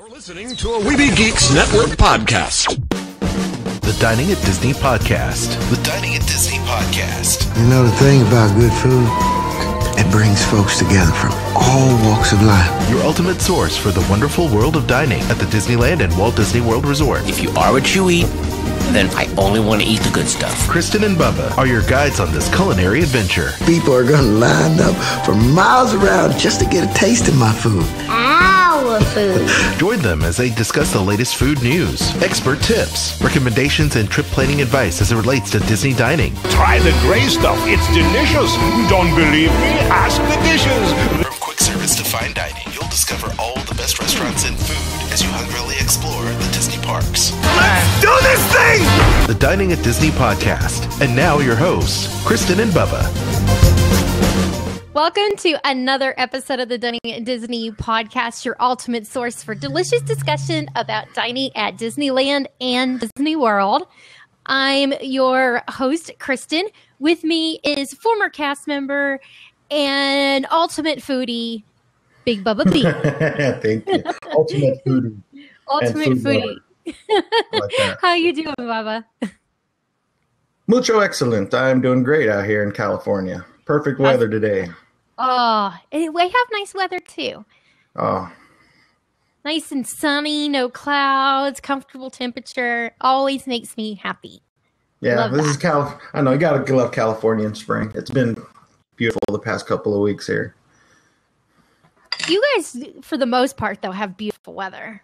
You're listening to a Weeby Geeks Network podcast. The Dining at Disney podcast. The Dining at Disney podcast. You know the thing about good food? It brings folks together from all walks of life. Your ultimate source for the wonderful world of dining at the Disneyland and Walt Disney World Resort. If you are what you eat, then I only want to eat the good stuff. Kristen and Bubba are your guides on this culinary adventure. People are going to line up for miles around just to get a taste of my food. Our food. Join them as they discuss the latest food news, expert tips, recommendations, and trip planning advice as it relates to Disney dining. Try the gray stuff. It's delicious. Don't believe me? Ask the dishes. From quick service to fine dining, you'll discover all the best restaurants and food as you hungrily explore the Disney parks. Let's do this thing! The Dining at Disney podcast. And now your hosts, Kristen and Bubba. Welcome to another episode of the Dining at Disney podcast, your ultimate source for delicious discussion about dining at Disneyland and Disney World. I'm your host, Kristen. With me is former cast member and ultimate foodie, Big Bubba B. Thank you. Ultimate foodie. Ultimate foodie. Like How you doing, Bubba? Mucho excellent. I'm doing great out here in California. Perfect weather today. Oh, and we have nice weather too. Oh, Nice and sunny, no clouds, comfortable temperature. Always makes me happy. yeah. Love This that. is I know you gotta love California in spring. It's been beautiful the past couple of weeks here. You guys, for the most part, though, have beautiful weather.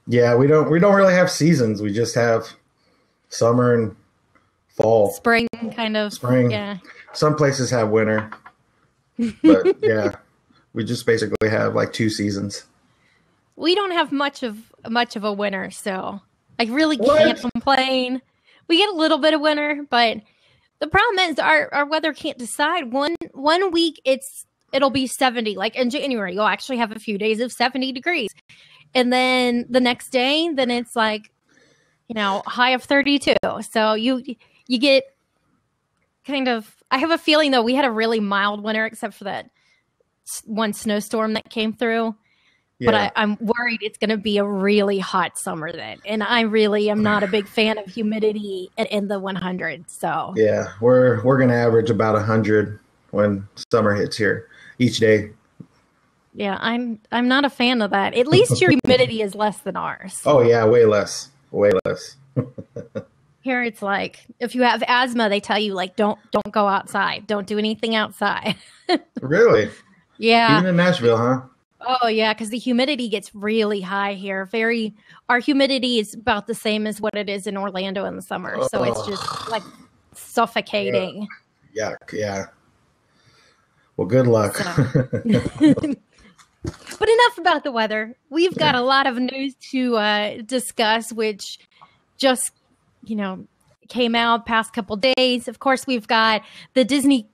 Yeah, we don't really have seasons. We just have summer and fall. Spring, kind of. Spring. Yeah. Some places have winter, but yeah, we just basically have like two seasons. We don't have much of a winter, so I really can't complain. We get a little bit of winter, but the problem is our weather can't decide. One week it'll be 70. Like in January, you'll actually have a few days of 70 degrees. And then the next day, then it's like, high of 32. So you get kind of, I have a feeling though, we had a really mild winter except for that one snowstorm that came through. Yeah. But I'm worried it's going to be a really hot summer then. And I really am not a big fan of humidity in the 100s. So Yeah, we're gonna average about 100 when summer hits here each day. yeah, I'm not a fan of that. At least your humidity is less than ours. Oh yeah, way less. Here it's like if you have asthma, they tell you like don't go outside, don't do anything outside. Really? Yeah. Even in Nashville, huh? Oh yeah, because the humidity gets really high here. Our humidity is about the same as what it is in Orlando in the summer, so it's just like suffocating. Yuck, yeah. Well, good luck. But enough about the weather. We've got a lot of news to discuss, which just came out past couple days. Of course, we've got the Disney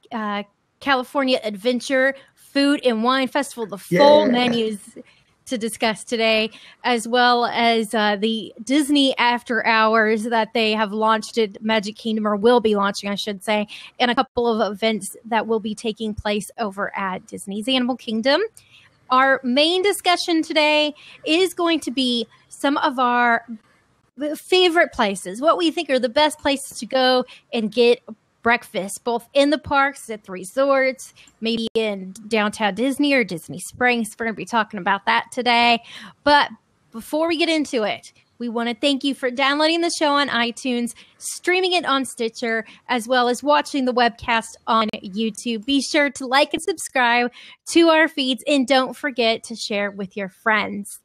California Adventure Food and Wine Festival, the full menus to discuss today, as well as the Disney After Hours that they have launched at Magic Kingdom, or will be launching, I should say, and a couple of events that will be taking place over at Disney's Animal Kingdom. Our main discussion today is going to be some of our favorite places, what we think are the best places to go and get breakfast, both in the parks, at the resorts, maybe in downtown Disney or Disney Springs. We're going to be talking about that today. But before we get into it, we want to thank you for downloading the show on iTunes, streaming it on Stitcher, as well as watching the webcast on YouTube. Be sure to like and subscribe to our feeds, and don't forget to share with your friends.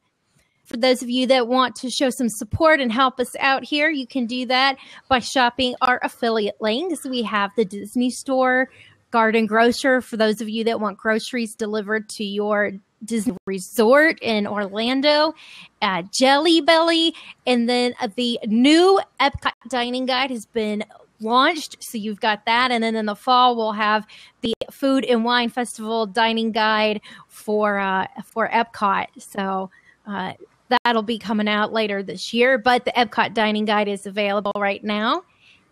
For those of you that want to show some support and help us out here, you can do that by shopping our affiliate links. We have the Disney Store, Garden Grocer, for those of you that want groceries delivered to your Disney Resort in Orlando, Jelly Belly, and then the new Epcot Dining Guide has been launched, so you've got that. And then in the fall, we'll have the Food and Wine Festival Dining Guide for Epcot. So that'll be coming out later this year, but the Epcot Dining Guide is available right now.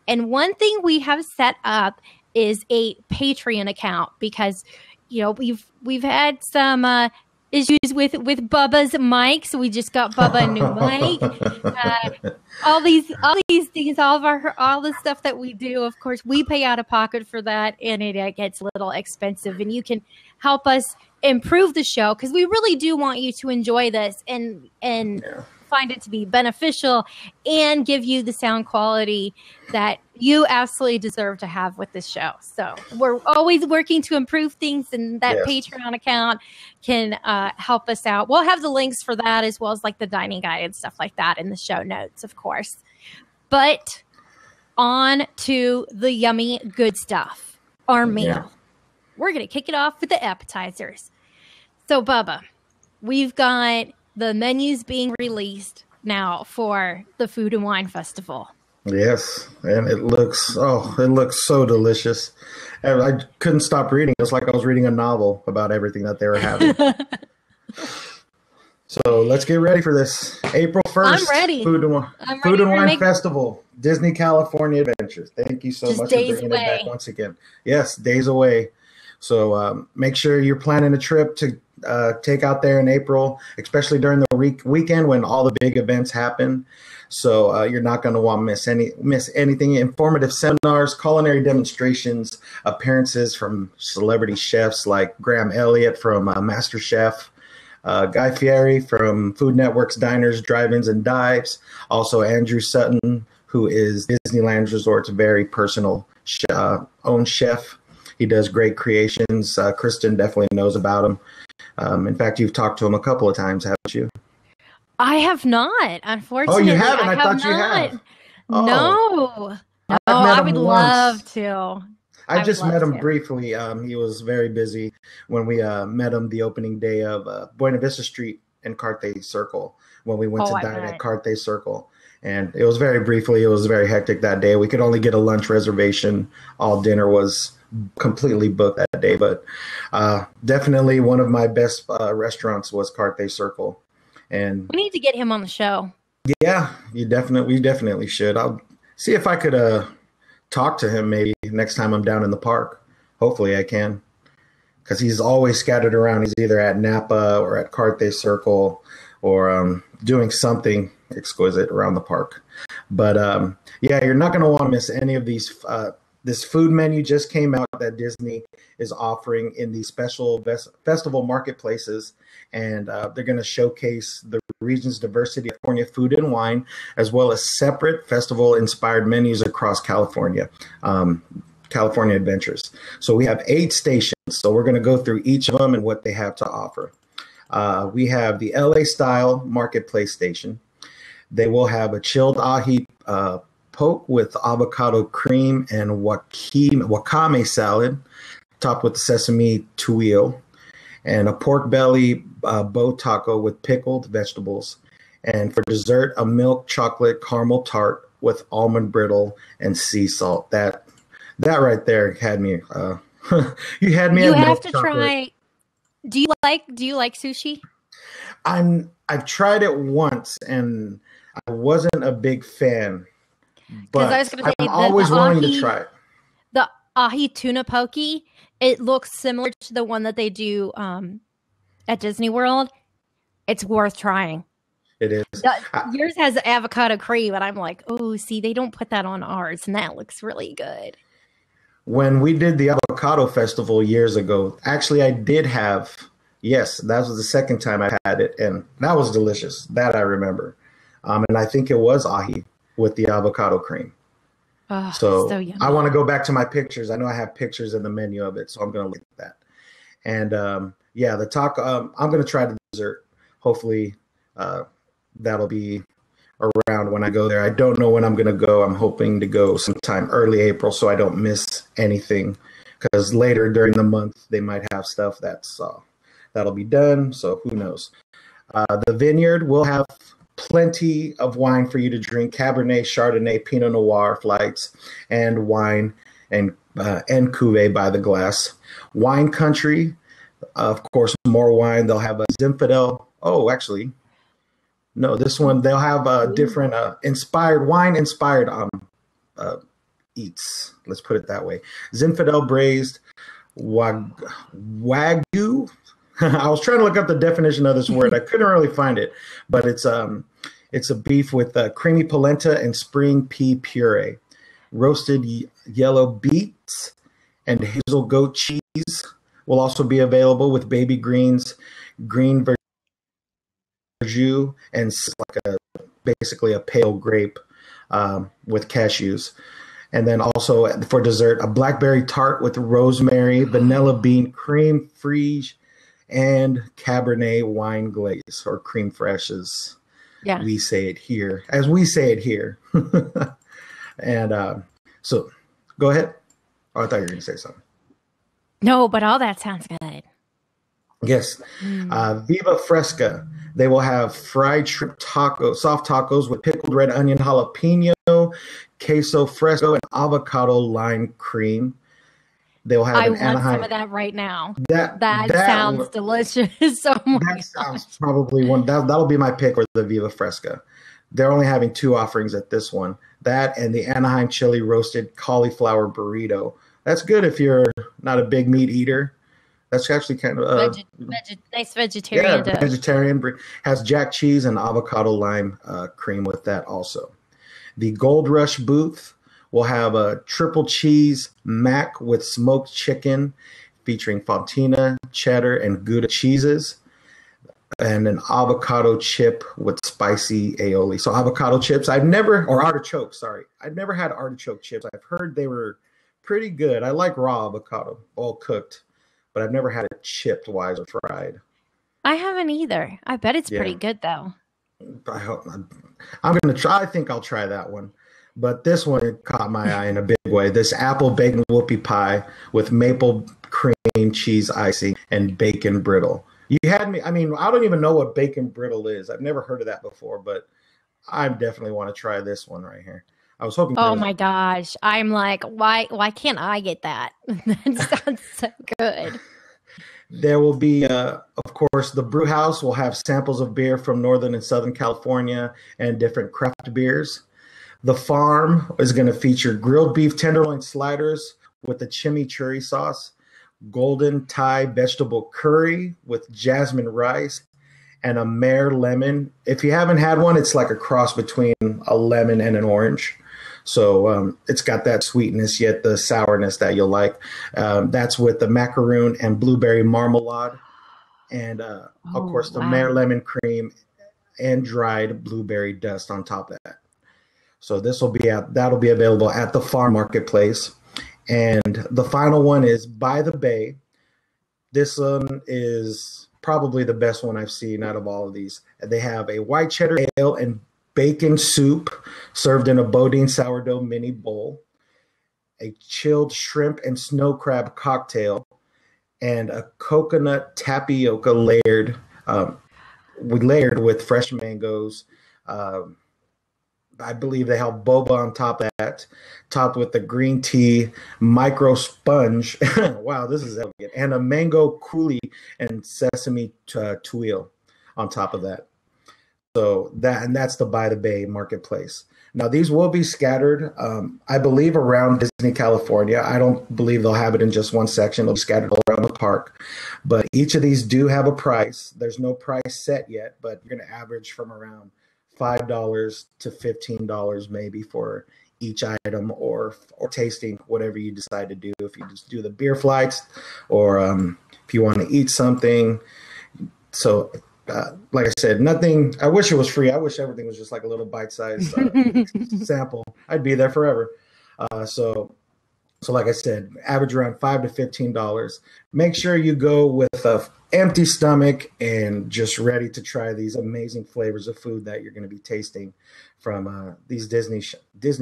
And one thing we have set up is a Patreon account because, we've had some issues with Bubba's mic, so we just got Bubba a new mic. All these things, all the stuff that we do, of course, we pay out of pocket for that, and it gets a little expensive. And you can help us improve the show because we really do want you to enjoy this and find it to be beneficial and give you the sound quality that you absolutely deserve to have with this show. So we're always working to improve things, and that Patreon account can help us out. We'll have the links for that as well as like the dining guide and stuff like that in the show notes, of course. But on to the yummy good stuff, our meal. Yeah. We're going to kick it off with the appetizers. So Bubba, we've got the menus being released now for the Food and Wine Festival. Yes, and it looks so delicious. And I couldn't stop reading. It's like I was reading a novel about everything that they were having. So let's get ready for this. April 1st. I'm ready. Food and Wine Festival, Disney California Adventures. Thank you so much for bringing it back once again. Yes, days away. So make sure you're planning a trip to take out there in April, especially during the weekend when all the big events happen. So you're not going to want to miss anything. Informative seminars, culinary demonstrations, appearances from celebrity chefs like Graham Elliott from MasterChef, Guy Fieri from Food Network's Diners, Drive-Ins, and Dives. Also Andrew Sutton, who is Disneyland Resort's very personal own chef. He does great creations. Kristen definitely knows about him. In fact, you've talked to him a couple of times, haven't you? I have not, unfortunately. Oh, you haven't? I thought you had. Oh. No. I would love to. I just met him briefly. He was very busy when we met him the opening day of Buena Vista Street and Carthay Circle when we went to dine at Carthay Circle. And it was very briefly. It was very hectic that day. We could only get a lunch reservation. All dinner was completely booked that day. But definitely one of my best restaurants was Carthay Circle. And we need to get him on the show. Yeah, we definitely should. I'll see if I could talk to him maybe next time I'm down in the park. Hopefully I can, because he's always scattered around. He's either at Napa or at Carthay Circle or doing something exquisite around the park. But yeah, you're not going to want to miss any of these. This food menu just came out that Disney is offering in these special festival marketplaces, and they're going to showcase the region's diversity of California food and wine, as well as separate festival-inspired menus across California, California Adventures. So we have 8 stations, so we're going to go through each of them and what they have to offer. We have the LA-style marketplace station. They will have a chilled ahi poke with avocado cream and wakame salad, topped with sesame tuile, and a pork belly bow taco with pickled vegetables. And for dessert, a milk chocolate caramel tart with almond brittle and sea salt. That right there had me. You had me. You have to try. Do you like sushi? I've tried it once and I wasn't a big fan. But I was going to say, I'm always wanting to try it. The ahi tuna poke, it looks similar to the one that they do at Disney World. It's worth trying. It is. Yours has avocado cream, and I'm like, oh, see, they don't put that on ours, and that looks really good. When we did the avocado festival years ago, actually, I did have, yes, that was the second time I had it, and that was delicious. That I remember. And I think it was ahi with the avocado cream. Oh, so yummy. I want to go back to my pictures. I know I have pictures in the menu of it, so I'm going to look at that. And yeah, the taco, I'm going to try the dessert. Hopefully that'll be around when I go there. I don't know when I'm going to go. I'm hoping to go sometime early April so I don't miss anything, because later during the month they might have stuff that'll be done. So who knows? The vineyard will have plenty of wine for you to drink: Cabernet, Chardonnay, Pinot Noir flights, and wine and cuvee by the glass. Wine country, of course, more wine. They'll have a Zinfandel. Oh, actually, no, this one they'll have a different wine-inspired eats. Let's put it that way. Zinfandel braised Wagyu I was trying to look up the definition of this word. I couldn't really find it, but it's a beef with creamy polenta and spring pea puree, roasted yellow beets, and hazel goat cheese will also be available with baby greens, green verjus, and basically a pale grape with cashews. And then also for dessert, a blackberry tart with rosemary, vanilla bean creme fraiche, and Cabernet wine glaze, or creme fraiche as we say it here. And so go ahead. Oh, I thought you were going to say something. No, but all that sounds good. Yes. Viva Fresca. They will have fried shrimp soft tacos with pickled red onion jalapeno, queso fresco, and avocado lime cream. They'll have I an want Anaheim. some of that right now. That sounds delicious. Oh my that sounds probably one. That'll be my pick for the Viva Fresca. They're only having 2 offerings at this one. That and the Anaheim chili roasted cauliflower burrito. That's good if you're not a big meat eater. That's actually kind of nice vegetarian. Yeah, vegetarian. Has jack cheese and avocado lime cream with that also. The Gold Rush booth will have a triple cheese mac with smoked chicken featuring fontina, cheddar, and Gouda cheeses, and an avocado chip with spicy aioli. So avocado chips, artichokes, sorry. I've never had artichoke chips. I've heard they were pretty good. I like raw avocado, all cooked, but I've never had it chipped wise or fried. I haven't either. I bet it's pretty good though. I hope not. I'm going to try. I think I'll try that one. But this one caught my eye in a big way. This apple bacon whoopie pie with maple cream cheese icing and bacon brittle. You had me. I mean, I don't even know what bacon brittle is. I've never heard of that before, but I definitely want to try this one right here. I was hoping. Oh my gosh. I'm like, why can't I get that? That sounds so good. There will be, of course, the brew house will have samples of beer from Northern and Southern California and different craft beers. The farm is going to feature grilled beef tenderloin sliders with the chimichurri sauce, golden Thai vegetable curry with jasmine rice, and a mare lemon. If you haven't had one, it's like a cross between a lemon and an orange. So it's got that sweetness, yet the sourness that you'll like. That's with the macaroon and blueberry marmalade. And, of course, the mare lemon cream and dried blueberry dust on top of that. So that'll be available at the farm marketplace. And the final one is By the Bay. This one is probably the best one I've seen out of all of these. They have a white cheddar ale and bacon soup served in a Bodine sourdough mini bowl, a chilled shrimp and snow crab cocktail, and a coconut tapioca layered with fresh mangoes. I believe they have boba on top of that, topped with the green tea micro sponge. Wow, this is elegant. And a mango coulis and sesame tuile on top of that. So that's the By the Bay marketplace. Now these will be scattered, I believe, around Disney California. I don't believe they'll have it in just one section. They'll be scattered all around the park. But each of these do have a price. There's no price set yet, but you're going to average from around $5 to $15 maybe for each item, or tasting, whatever you decide to do. If you just do the beer flights, or if you want to eat something. So like I said, nothing. I wish it was free. I wish everything was just like a little bite-sized sample. I'd be there forever. So like I said, average around $5 to $15. Make sure you go with an empty stomach and just ready to try these amazing flavors of food that you're going to be tasting from these Disney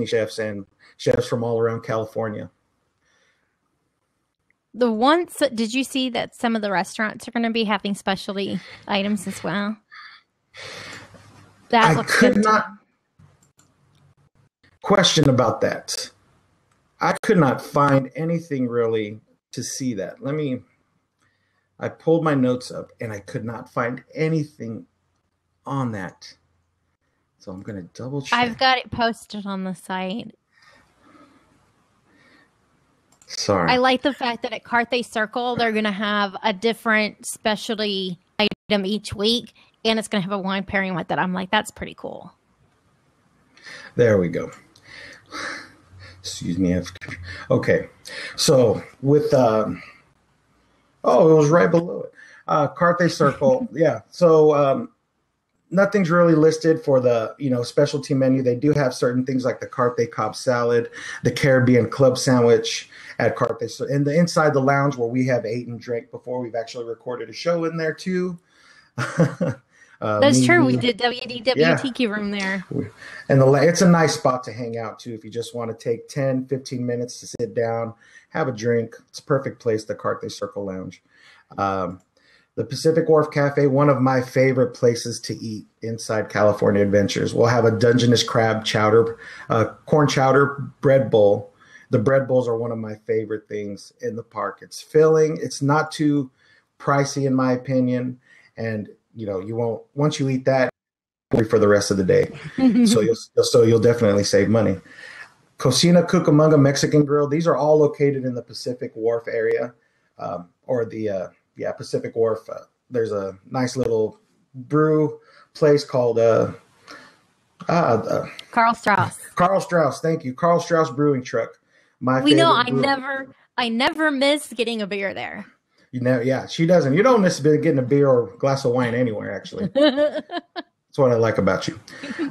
chefs and chefs from all around California. Did you see that some of the restaurants are going to be having specialty items as well? That I could not question about that. I could not find anything really to see that. I pulled my notes up and I could not find anything on that. So I'm going to double check. I've got it posted on the site. Sorry. I like the fact that at Carthay Circle, they're going to have a different specialty item each week, and it's going to have a wine pairing with it. I'm like, that's pretty cool. There we go. Excuse me. Okay. So with, it was right below it. Carthay Circle. Yeah. So nothing's really listed for the, specialty menu. They do have certain things like the Carthay Cobb salad, the Caribbean club sandwich at Carthay. So in the inside the lounge where we have ate and drank before, we've actually recorded a show in there too. That's true. We did WDW Tiki Room there. And it's a nice spot to hang out too. If you just want to take 10, 15 minutes to sit down, have a drink. It's a perfect place, the Carthay Circle Lounge. The Pacific Wharf Cafe, one of my favorite places to eat inside California Adventures. We'll have a Dungeness crab chowder, corn chowder bread bowl. The bread bowls are one of my favorite things in the park. It's filling. It's not too pricey in my opinion. And, you won't, once you eat that, for the rest of the day. So you'll definitely save money. Cocina Cucamonga Mexican Grill. These are all located in the Pacific Wharf area, Pacific Wharf. There's a nice little brew place called Carl Strauss. Carl Strauss, thank you. Carl Strauss Brewing Truck. I never miss getting a beer there. She doesn't. You don't miss getting a beer or a glass of wine anywhere, actually. That's what I like about you.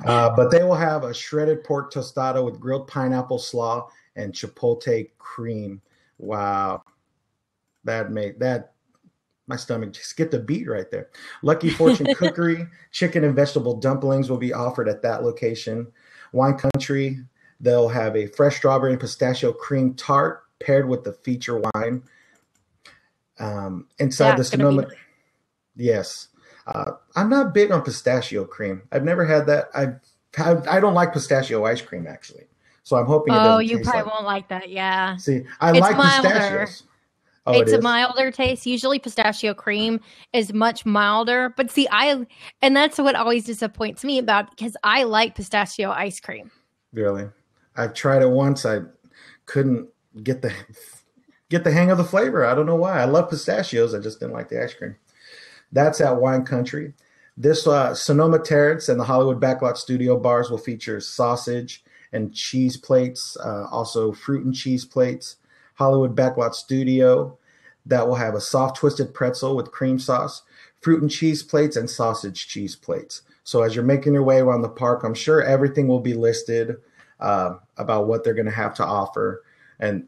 But they will have a shredded pork tostada with grilled pineapple slaw and chipotle cream. Wow. My stomach just skipped a beat right there. Lucky Fortune Cookery, chicken and vegetable dumplings will be offered at that location. Wine Country, they'll have a fresh strawberry and pistachio cream tart paired with the feature wine. Inside the Sonoma. Yes. I'm not big on pistachio cream. I've never had that. I don't like pistachio ice cream, actually. So I'm hoping it doesn't you taste probably won't like that, yeah. See, I like pistachios. It's a milder taste. Usually pistachio cream is much milder. But see, and that's what always disappoints me because I like pistachio ice cream. Really? I've tried it once. I couldn't get the hang of the flavor. I don't know why. I love pistachios. I just didn't like the ice cream. That's at Wine Country. This Sonoma Terrace and the Hollywood Backlot Studio bars will feature sausage and cheese plates, also fruit and cheese plates. Hollywood Backlot Studio, that will have a soft twisted pretzel with cream sauce, fruit and cheese plates, and sausage cheese plates. So as you're making your way around the park, I'm sure everything will be listed about what they're going to have to offer. And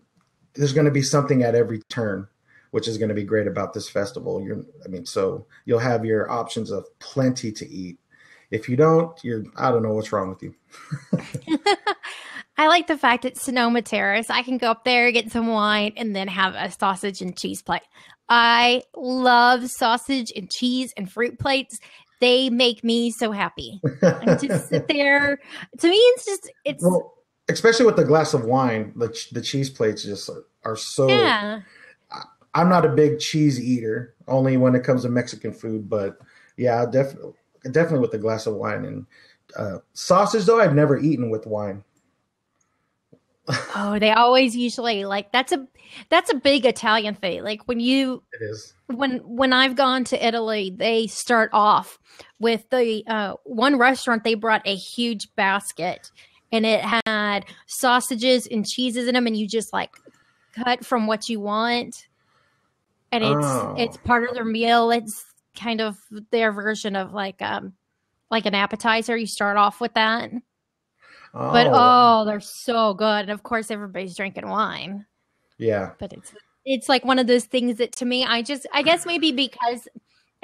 there's going to be something at every turn, which is going to be great about this festival. So you'll have your options of plenty to eat. If you don't, I don't know what's wrong with you. I like the fact that Sonoma Terrace, I can go up there, get some wine, and then have a sausage and cheese plate. I love sausage and cheese and fruit plates. They make me so happy. I just sit there. To me, it's well, especially with the glass of wine, the cheese plates just are so. Yeah. I'm not a big cheese eater, only when it comes to Mexican food. But yeah, definitely with the glass of wine and sausage. Though I've never eaten with wine. Oh, they always usually that's a big Italian thing. Like it is. When I've gone to Italy, they start off with the one restaurant. They brought a huge basket, and it had sausages and cheeses in them, and you just cut from what you want, and it's part of their meal. It's kind of their version of like an appetizer. You start off with that. But they're so good. And of course everybody's drinking wine. Yeah. But it's like one of those things that to me, I guess maybe because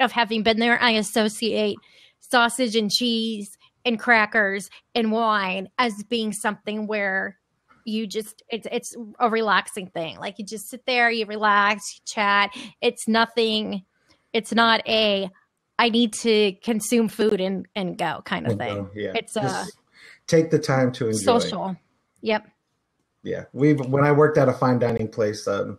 of having been there, I associate sausage and cheese and crackers and wine as being something where you just it's a relaxing thing. Like you just sit there, you relax, you chat. It's not I need to consume food and go kind of thing. Yeah. It's take the time to enjoy. Social. Yep. Yeah. When I worked at a fine dining place, the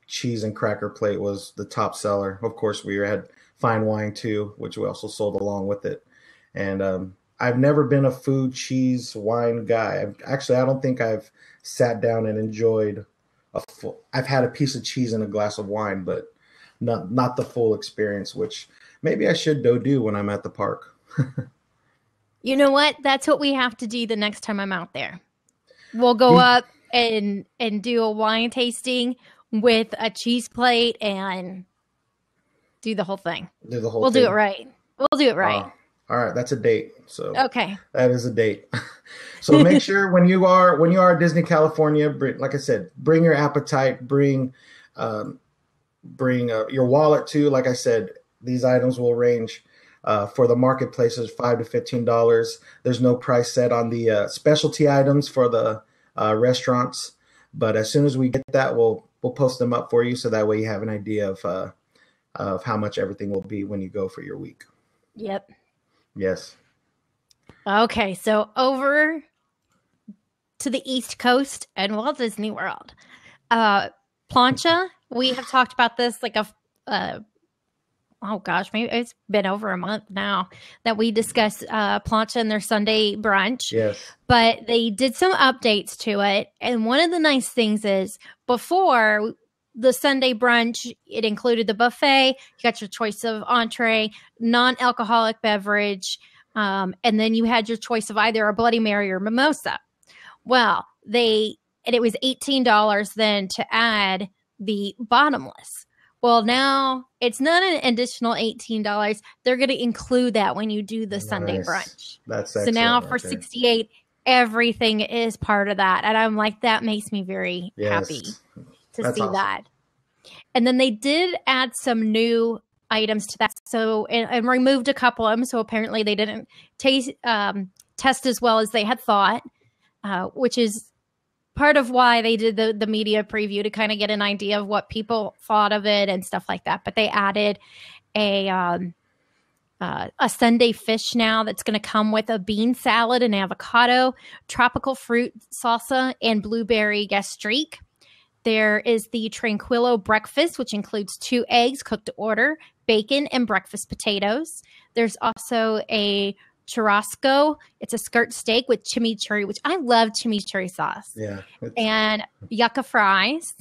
cheese and cracker plate was the top seller. Of course, we had fine wine too, which we also sold along with it. And I've never been a food, cheese, wine guy. I don't think I've sat down and enjoyed I've had a piece of cheese and a glass of wine, but not the full experience, which maybe I should go do when I'm at the park. You know what? That's what we have to do the next time I'm out there. We'll go up and do a wine tasting with a cheese plate and do the whole thing. Do the whole We'll thing. do it right. We'll do it right. All right, that's a date. So Okay. that is a date. So make sure when you are at Disney California, like I said, bring your appetite, bring your wallet too. Like I said, these items will range for the marketplaces $5 to $15. There's no price set on the specialty items for the restaurants, but as soon as we get that, we'll post them up for you, so that way you have an idea of how much everything will be when you go for your week. Yep. Yes. Okay, so over to the East Coast and Walt Disney World. Plancha, we have talked about this like maybe it's been over a month now that we discussed Plancha and their Sunday brunch. Yes. But they did some updates to it. And one of the nice things is before the Sunday brunch, it included the buffet. You got your choice of entree, non-alcoholic beverage, and then you had your choice of either a Bloody Mary or mimosa. Well, it was $18 then to add the bottomless. Well, now it's not an additional $18. They're going to include that when you do the Sunday brunch. That's so now for $68, everything is part of that. And I'm like, that makes me very happy to see that. And then they did add some new items to that. So, and removed a couple of them. So apparently they didn't test as well as they had thought, which is part of why they did the media preview, to kind of get an idea of what people thought of it and stuff like that. But they added a Sunday fish now that's going to come with a bean salad and avocado, tropical fruit salsa, and blueberry gastrique. There is the Tranquillo breakfast, which includes 2 eggs cooked to order, bacon, and breakfast potatoes. There's also a churrasco. It's a skirt steak with chimichurri, which I love chimichurri sauce. Yeah. And yucca fries.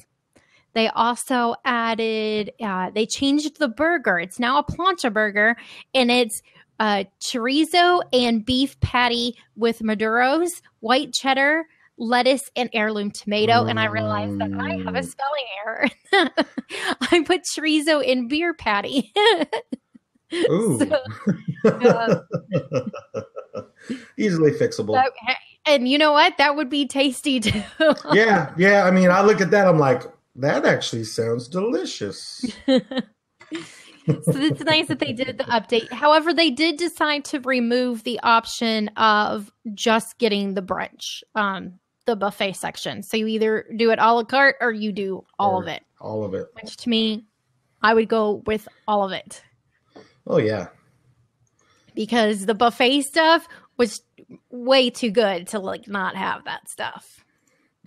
They also added, they changed the burger. It's now a plancha burger, and it's chorizo and beef patty with maduros, white cheddar, lettuce, and heirloom tomato. And I realized that I have a spelling error. I put chorizo in beer patty. Ooh. Easily fixable. Okay. And you know what? That would be tasty too. Yeah. I mean, I look at that, I'm like, that actually sounds delicious. So it's nice that they did the update. However, they did decide to remove the option of just getting the brunch, the buffet section. So you either do it a la carte or you do all of it. All of it. Which to me, I would go with all of it. Oh, yeah. Because the buffet stuff was way too good to like not have that stuff.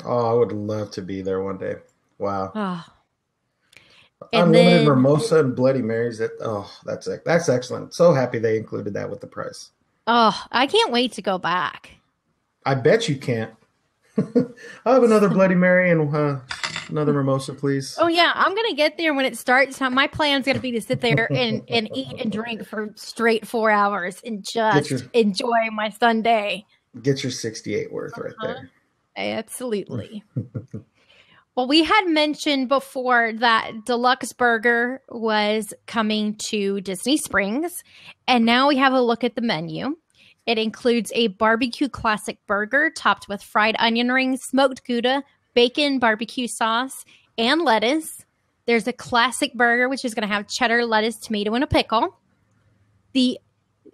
Oh, I would love to be there one day. Wow. Oh. Unlimited mimosa and Bloody Marys. That's excellent. So happy they included that with the price. Oh, I can't wait to go back. I bet you can't. I'll have another Bloody Mary and another mimosa, please. Oh, yeah. I'm going to get there when it starts. Now, my plan's going to be to sit there and eat and drink for straight 4 hours and just enjoy my Sunday. Get your 68 worth right there. Absolutely. Well, we had mentioned before that Deluxe Burger was coming to Disney Springs, and now we have a look at the menu. It includes a barbecue classic burger topped with fried onion rings, smoked Gouda, bacon, barbecue sauce, and lettuce. There's a classic burger, which is going to have cheddar, lettuce, tomato, and a pickle. The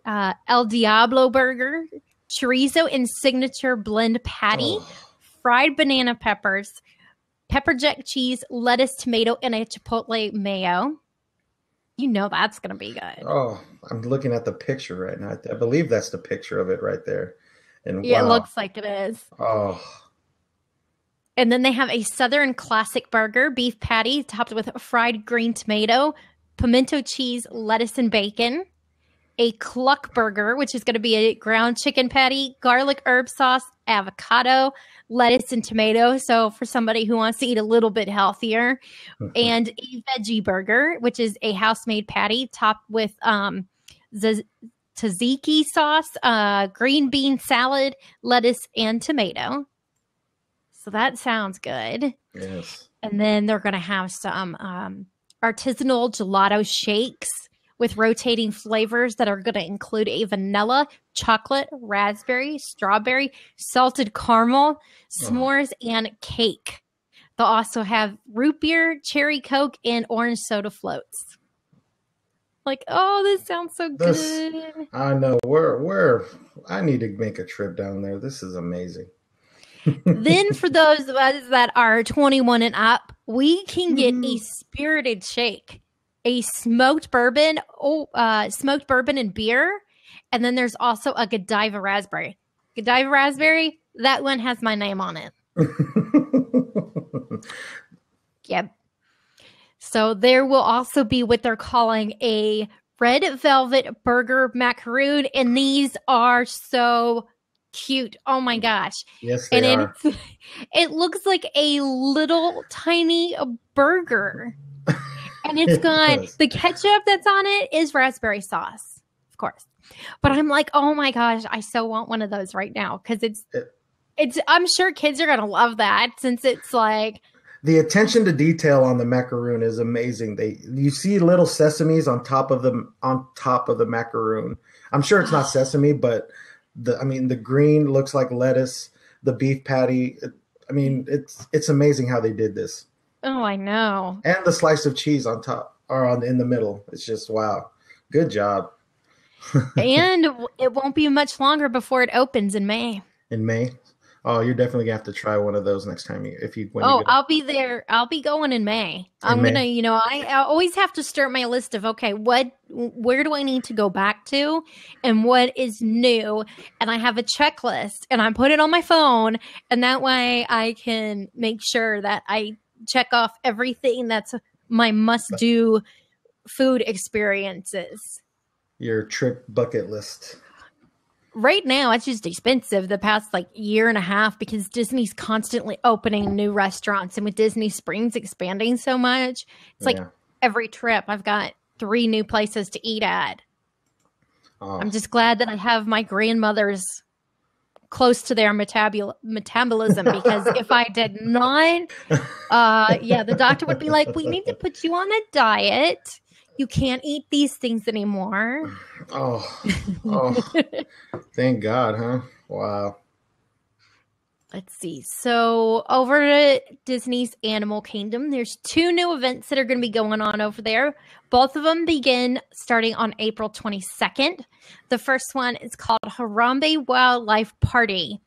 El Diablo burger, chorizo and signature blend patty, fried banana peppers, pepper jack cheese, lettuce, tomato, and a chipotle mayo. You know that's going to be good. Oh, I'm looking at the picture right now. I believe that's the picture of it right there. And yeah, wow. It looks like it is. Oh. And then they have a Southern classic burger, beef patty topped with fried green tomato, pimento cheese, lettuce, and bacon. a cluck burger, which is going to be a ground chicken patty, garlic herb sauce, avocado, lettuce, and tomato. So for somebody who wants to eat a little bit healthier, and a veggie burger, which is a house-made patty topped with tzatziki sauce, green bean salad, lettuce, and tomato. So that sounds good. Yes. And then they're going to have some artisanal gelato shakes with rotating flavors that are going to include a vanilla, chocolate, raspberry, strawberry, salted caramel, s'mores, and cake. They'll also have root beer, cherry Coke, and orange soda floats. Like, oh, this sounds so good. I know. I need to make a trip down there. This is amazing. Then for those of us that are 21 and up, we can get a spirited shake, a smoked bourbon and beer. And then there's also a Godiva raspberry. Godiva raspberry, that one has my name on it. Yep. So there will also be what they're calling a red velvet burger macaroon. And these are so cute. Oh my gosh. Yes, they are. It looks like a little tiny burger. And it's got the ketchup that's on it is raspberry sauce, of course. But I'm like, oh my gosh, I so want one of those right now because it's I'm sure kids are gonna love that since it's like the attention to detail on the macaroon is amazing. You see little sesames on top of the macaroon. I'm sure it's not sesame, but the green looks like lettuce. The beef patty. It's amazing how they did this. Oh, I know. And the slice of cheese on top or in the middle. It's just wow. Good job. And it won't be much longer before it opens in May. In May? Oh, you're definitely gonna have to try one of those next time when you go. I'll be there. I'll be going in May. I always have to start my list of where do I need to go back to and what is new, and I have a checklist and I put it on my phone, and that way I can make sure that I check off everything that's my must-do food experiences. Your trip bucket list. Right now, it's just expensive the past year and a half because Disney's constantly opening new restaurants. And with Disney Springs expanding so much, it's every trip I've got 3 new places to eat at. Oh. I'm just glad that I have my grandmother's close to their metabolism because if I did not, the doctor would be like, we need to put you on a diet. You can't eat these things anymore. Oh, thank God, huh? Wow. Let's see. So over at Disney's Animal Kingdom, there's 2 new events that are going to be going on over there. Both of them begin starting on April 22nd. The first one is called Harambe Wildlife Party.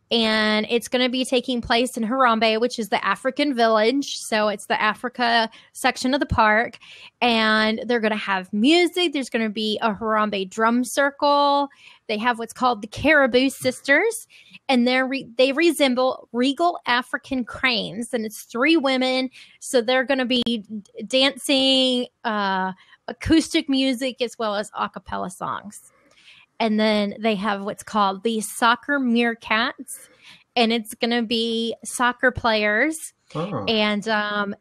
And it's going to be taking place in Harambe, which is the African village. So it's the Africa section of the park. And they're going to have music. There's going to be a Harambe drum circle. They have what's called the Caribou Sisters. And they resemble regal African cranes. And it's 3 women. So they're going to be dancing, acoustic music, as well as a cappella songs. And then they have what's called the Soccer Meerkats, and it's going to be soccer players. Oh. And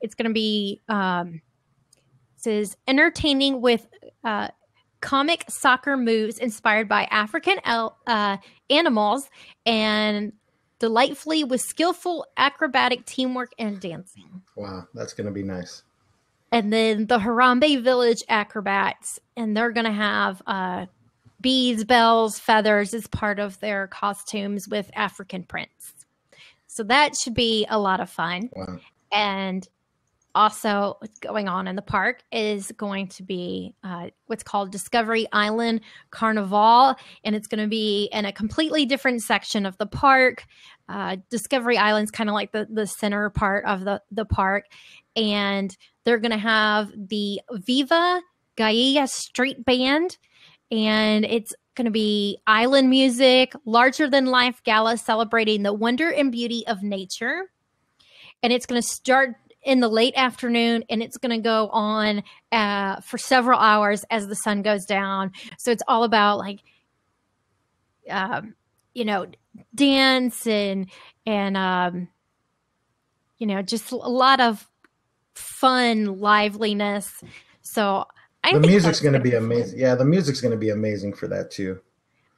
it's going to be says entertaining with comic soccer moves inspired by African animals and delightfully with skillful acrobatic teamwork and dancing. Wow, that's going to be nice. And then the Harambe Village acrobats, and they're going to have beads, bells, feathers as part of their costumes with African prints. So that should be a lot of fun. Wow. And also what's going on in the park is going to be what's called Discovery Island Carnival. And it's going to be in a completely different section of the park. Discovery Island's kind of like the center part of the park. And they're going to have the Viva Gaia Street Band. And it's going to be island music, larger-than-life gala celebrating the wonder and beauty of nature. And it's going to start in the late afternoon, and it's going to go on for several hours as the sun goes down. So it's all about like, dance and just a lot of fun liveliness. So the music's going to be amazing. Yeah, the music's going to be amazing for that too.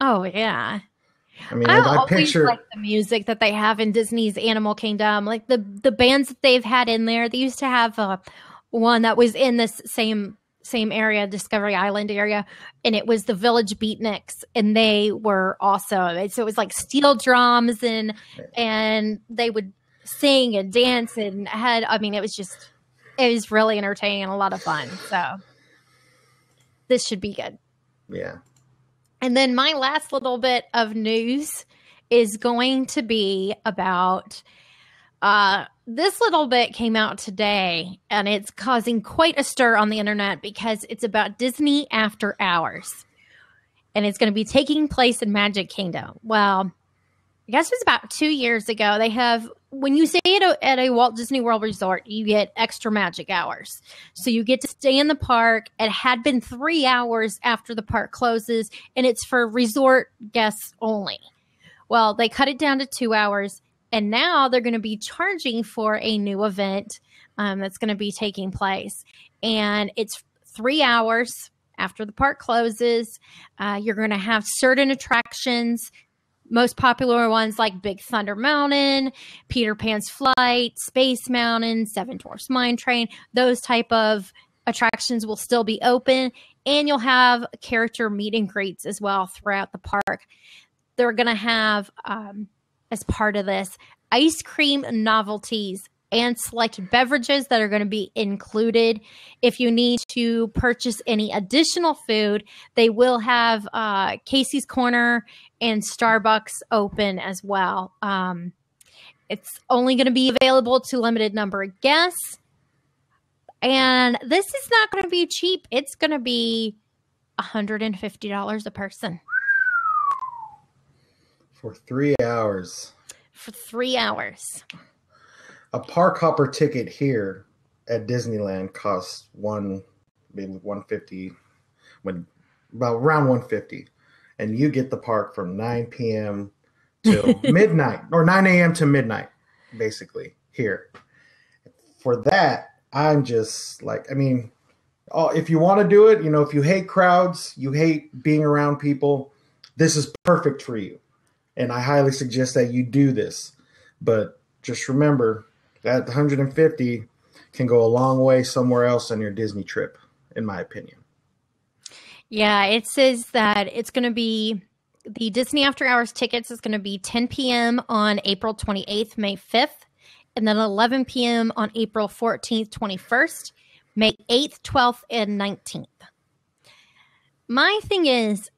Oh yeah. I mean, I I always picture like the music that they have in Disney's Animal Kingdom, like the bands that they've had in there. They used to have one that was in this same area, Discovery Island area, and it was the Village Beatniks, and they were awesome. So it was like steel drums, and they would sing and dance, and it was really entertaining and a lot of fun. So this should be good. Yeah. And then my last little bit of news is going to be about this little bit came out today, and it's causing quite a stir on the internet because it's about Disney After Hours. And it's going to be taking place in Magic Kingdom. Well, I guess it was about 2 years ago. They have, when you stay at a Walt Disney World resort, you get extra magic hours. So you get to stay in the park. It had been 3 hours after the park closes, and it's for resort guests only. Well, they cut it down to 2 hours, and now they're going to be charging for a new event that's going to be taking place. And it's 3 hours after the park closes. You're going to have certain attractions, most popular ones like Big Thunder Mountain, Peter Pan's Flight, Space Mountain, Seven Dwarfs Mine Train. Those type of attractions will still be open, and you'll have character meet and greets as well throughout the park. They're going to have, as part of this, ice cream novelties and selected beverages that are going to be included. If you need to purchase any additional food, they will have Casey's Corner and Starbucks open as well. It's only going to be available to a limited number of guests. And this is not going to be cheap. It's going to be $150 a person. For 3 hours. For 3 hours. A park hopper ticket here at Disneyland costs maybe $150, about around $150, and you get the park from 9 p.m. till midnight, or 9 a.m. to midnight, basically here. For that, I'm just like, I mean, if you want to do it, if you hate crowds, you hate being around people, this is perfect for you, and I highly suggest that you do this. But just remember, that $150 can go a long way somewhere else on your Disney trip, in my opinion. Yeah, it says that it's going to be, the Disney After Hours tickets is going to be 10 p.m. on April 28th, May 5th, and then 11 p.m. on April 14th, 21st, May 8th, 12th, and 19th. My thing is,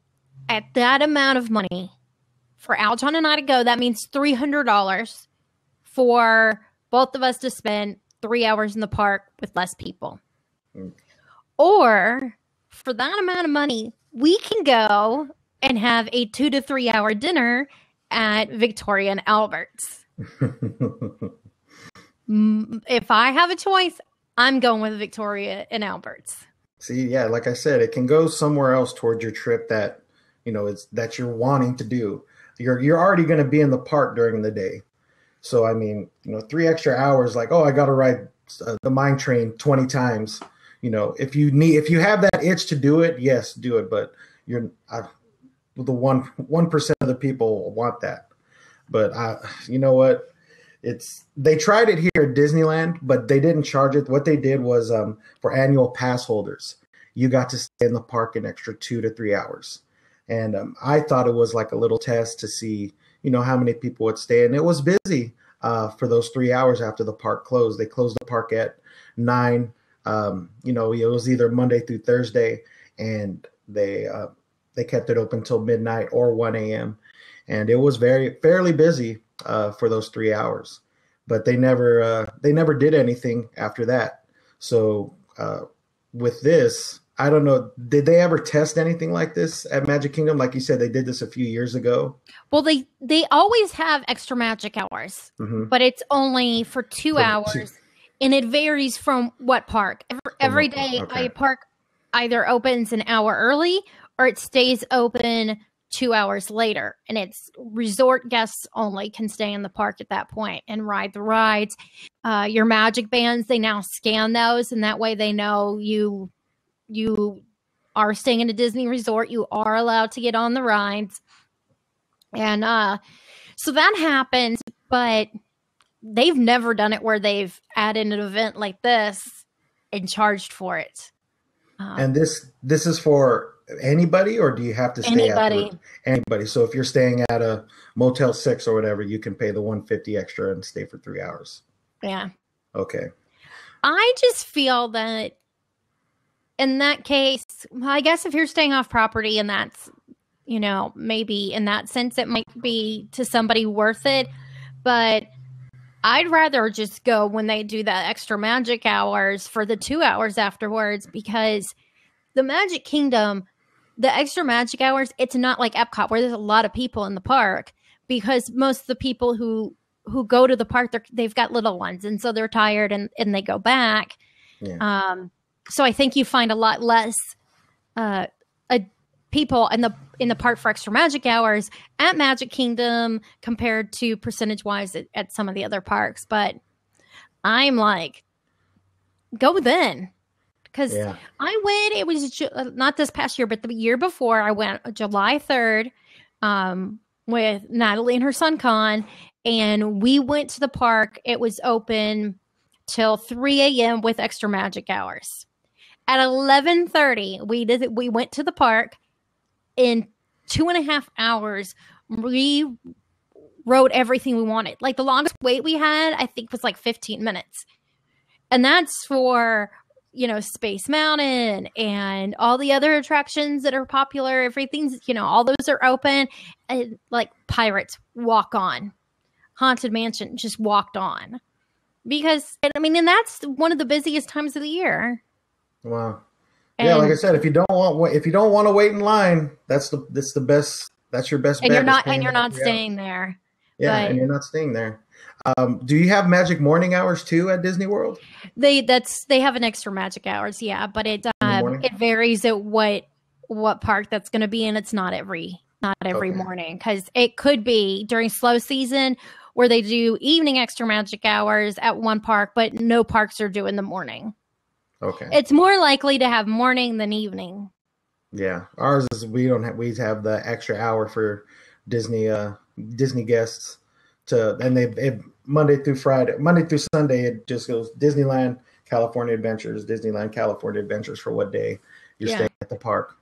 at that amount of money, for Aljon and I to go, that means $300 for both of us to spend 3 hours in the park with less people. Or for that amount of money, we can go and have a 2 to 3 hour dinner at Victoria and Albert's. If I have a choice, I'm going with Victoria and Albert's. See, yeah, like I said, it can go somewhere else towards your trip that, that you're wanting to do. You're already going to be in the park during the day. So, I mean, 3 extra hours, like, I got to ride the mine train 20 times. If you have that itch to do it, yes, do it. But the 1% of the people want that. But you know what? They tried it here at Disneyland, but they didn't charge it. What they did was for annual pass holders, you got to stay in the park an extra 2 to 3 hours. And I thought it was like a little test to see, how many people would stay. And it was busy for those 3 hours after the park closed. They closed the park at 9. It was either Monday through Thursday, and they kept it open till midnight or 1 a.m. And it was fairly busy for those 3 hours. But they never did anything after that. So with this, I don't know. Did they ever test anything like this at Magic Kingdom? Like you said, they did this a few years ago. Well, they always have extra magic hours, but it's only for 2 hours. and it varies from what park. Every day, Okay. a park either opens an hour early or it stays open 2 hours later, and it's resort guests only can stay in the park at that point and ride the rides. Your magic bands, they now scan those, and that way they know you are staying in a Disney resort. You are allowed to get on the rides, and so that happens. But they've never done it where they've added an event like this and charged for it. And this is for anybody, or do you have to stay Anybody. Anybody. So if you're staying at a Motel 6 or whatever, you can pay the $150 extra and stay for 3 hours. Yeah. Okay. I just feel that in that case, I guess if you're staying off property and that's, maybe in that sense, it might be to somebody worth it. But I'd rather just go when they do that extra magic hours for the 2 hours afterwards, because the Magic Kingdom, the extra magic hours, it's not like Epcot where there's a lot of people in the park, because most of the people who go to the park, they've got little ones, and so they're tired and they go back. Yeah. So I think you find a lot less people in the park for extra magic hours at Magic Kingdom compared to percentage wise at some of the other parks. But I'm like, go then, because I went. It was not this past year, but the year before. I went July 3rd with Natalie and her son Con, and we went to the park. It was open till 3 a.m. with extra magic hours. At 11:30, we went to the park. In 2.5 hours, we rode everything we wanted. Like the longest wait we had, I think, was like 15 minutes. And that's for, Space Mountain and all the other attractions that are popular. Everything's, all those are open. And like Pirates, walk on. Haunted Mansion just walked on. Because, and that's one of the busiest times of the year. Wow. Yeah, like I said, if you don't want to wait in line, that's the best. That's your best bet. And you're not staying there. Yeah, and you're not staying there. Do you have magic morning hours too at Disney World? They have an extra magic hours, yeah, but it varies at what park that's going to be, and it's not every morning, because it could be during slow season where they do evening extra magic hours at one park, but no parks are doing the morning. Okay. It's more likely to have morning than evening. Yeah. Ours is we have the extra hour for Disney guests and Monday through Sunday it just goes Disneyland California Adventures for what day you're staying at the park.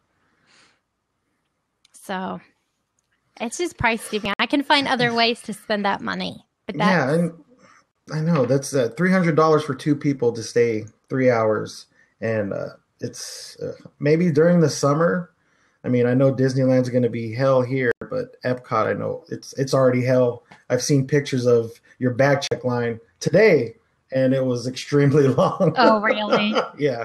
So it's just pricey to me. I can find other ways to spend that money. But and I know that's $300 for 2 people to stay 3 hours, and it's maybe during the summer. I know Disneyland's going to be hell here, but Epcot, I know it's already hell. I've seen pictures of your bag check line today, and it was extremely long. Oh, really? Yeah.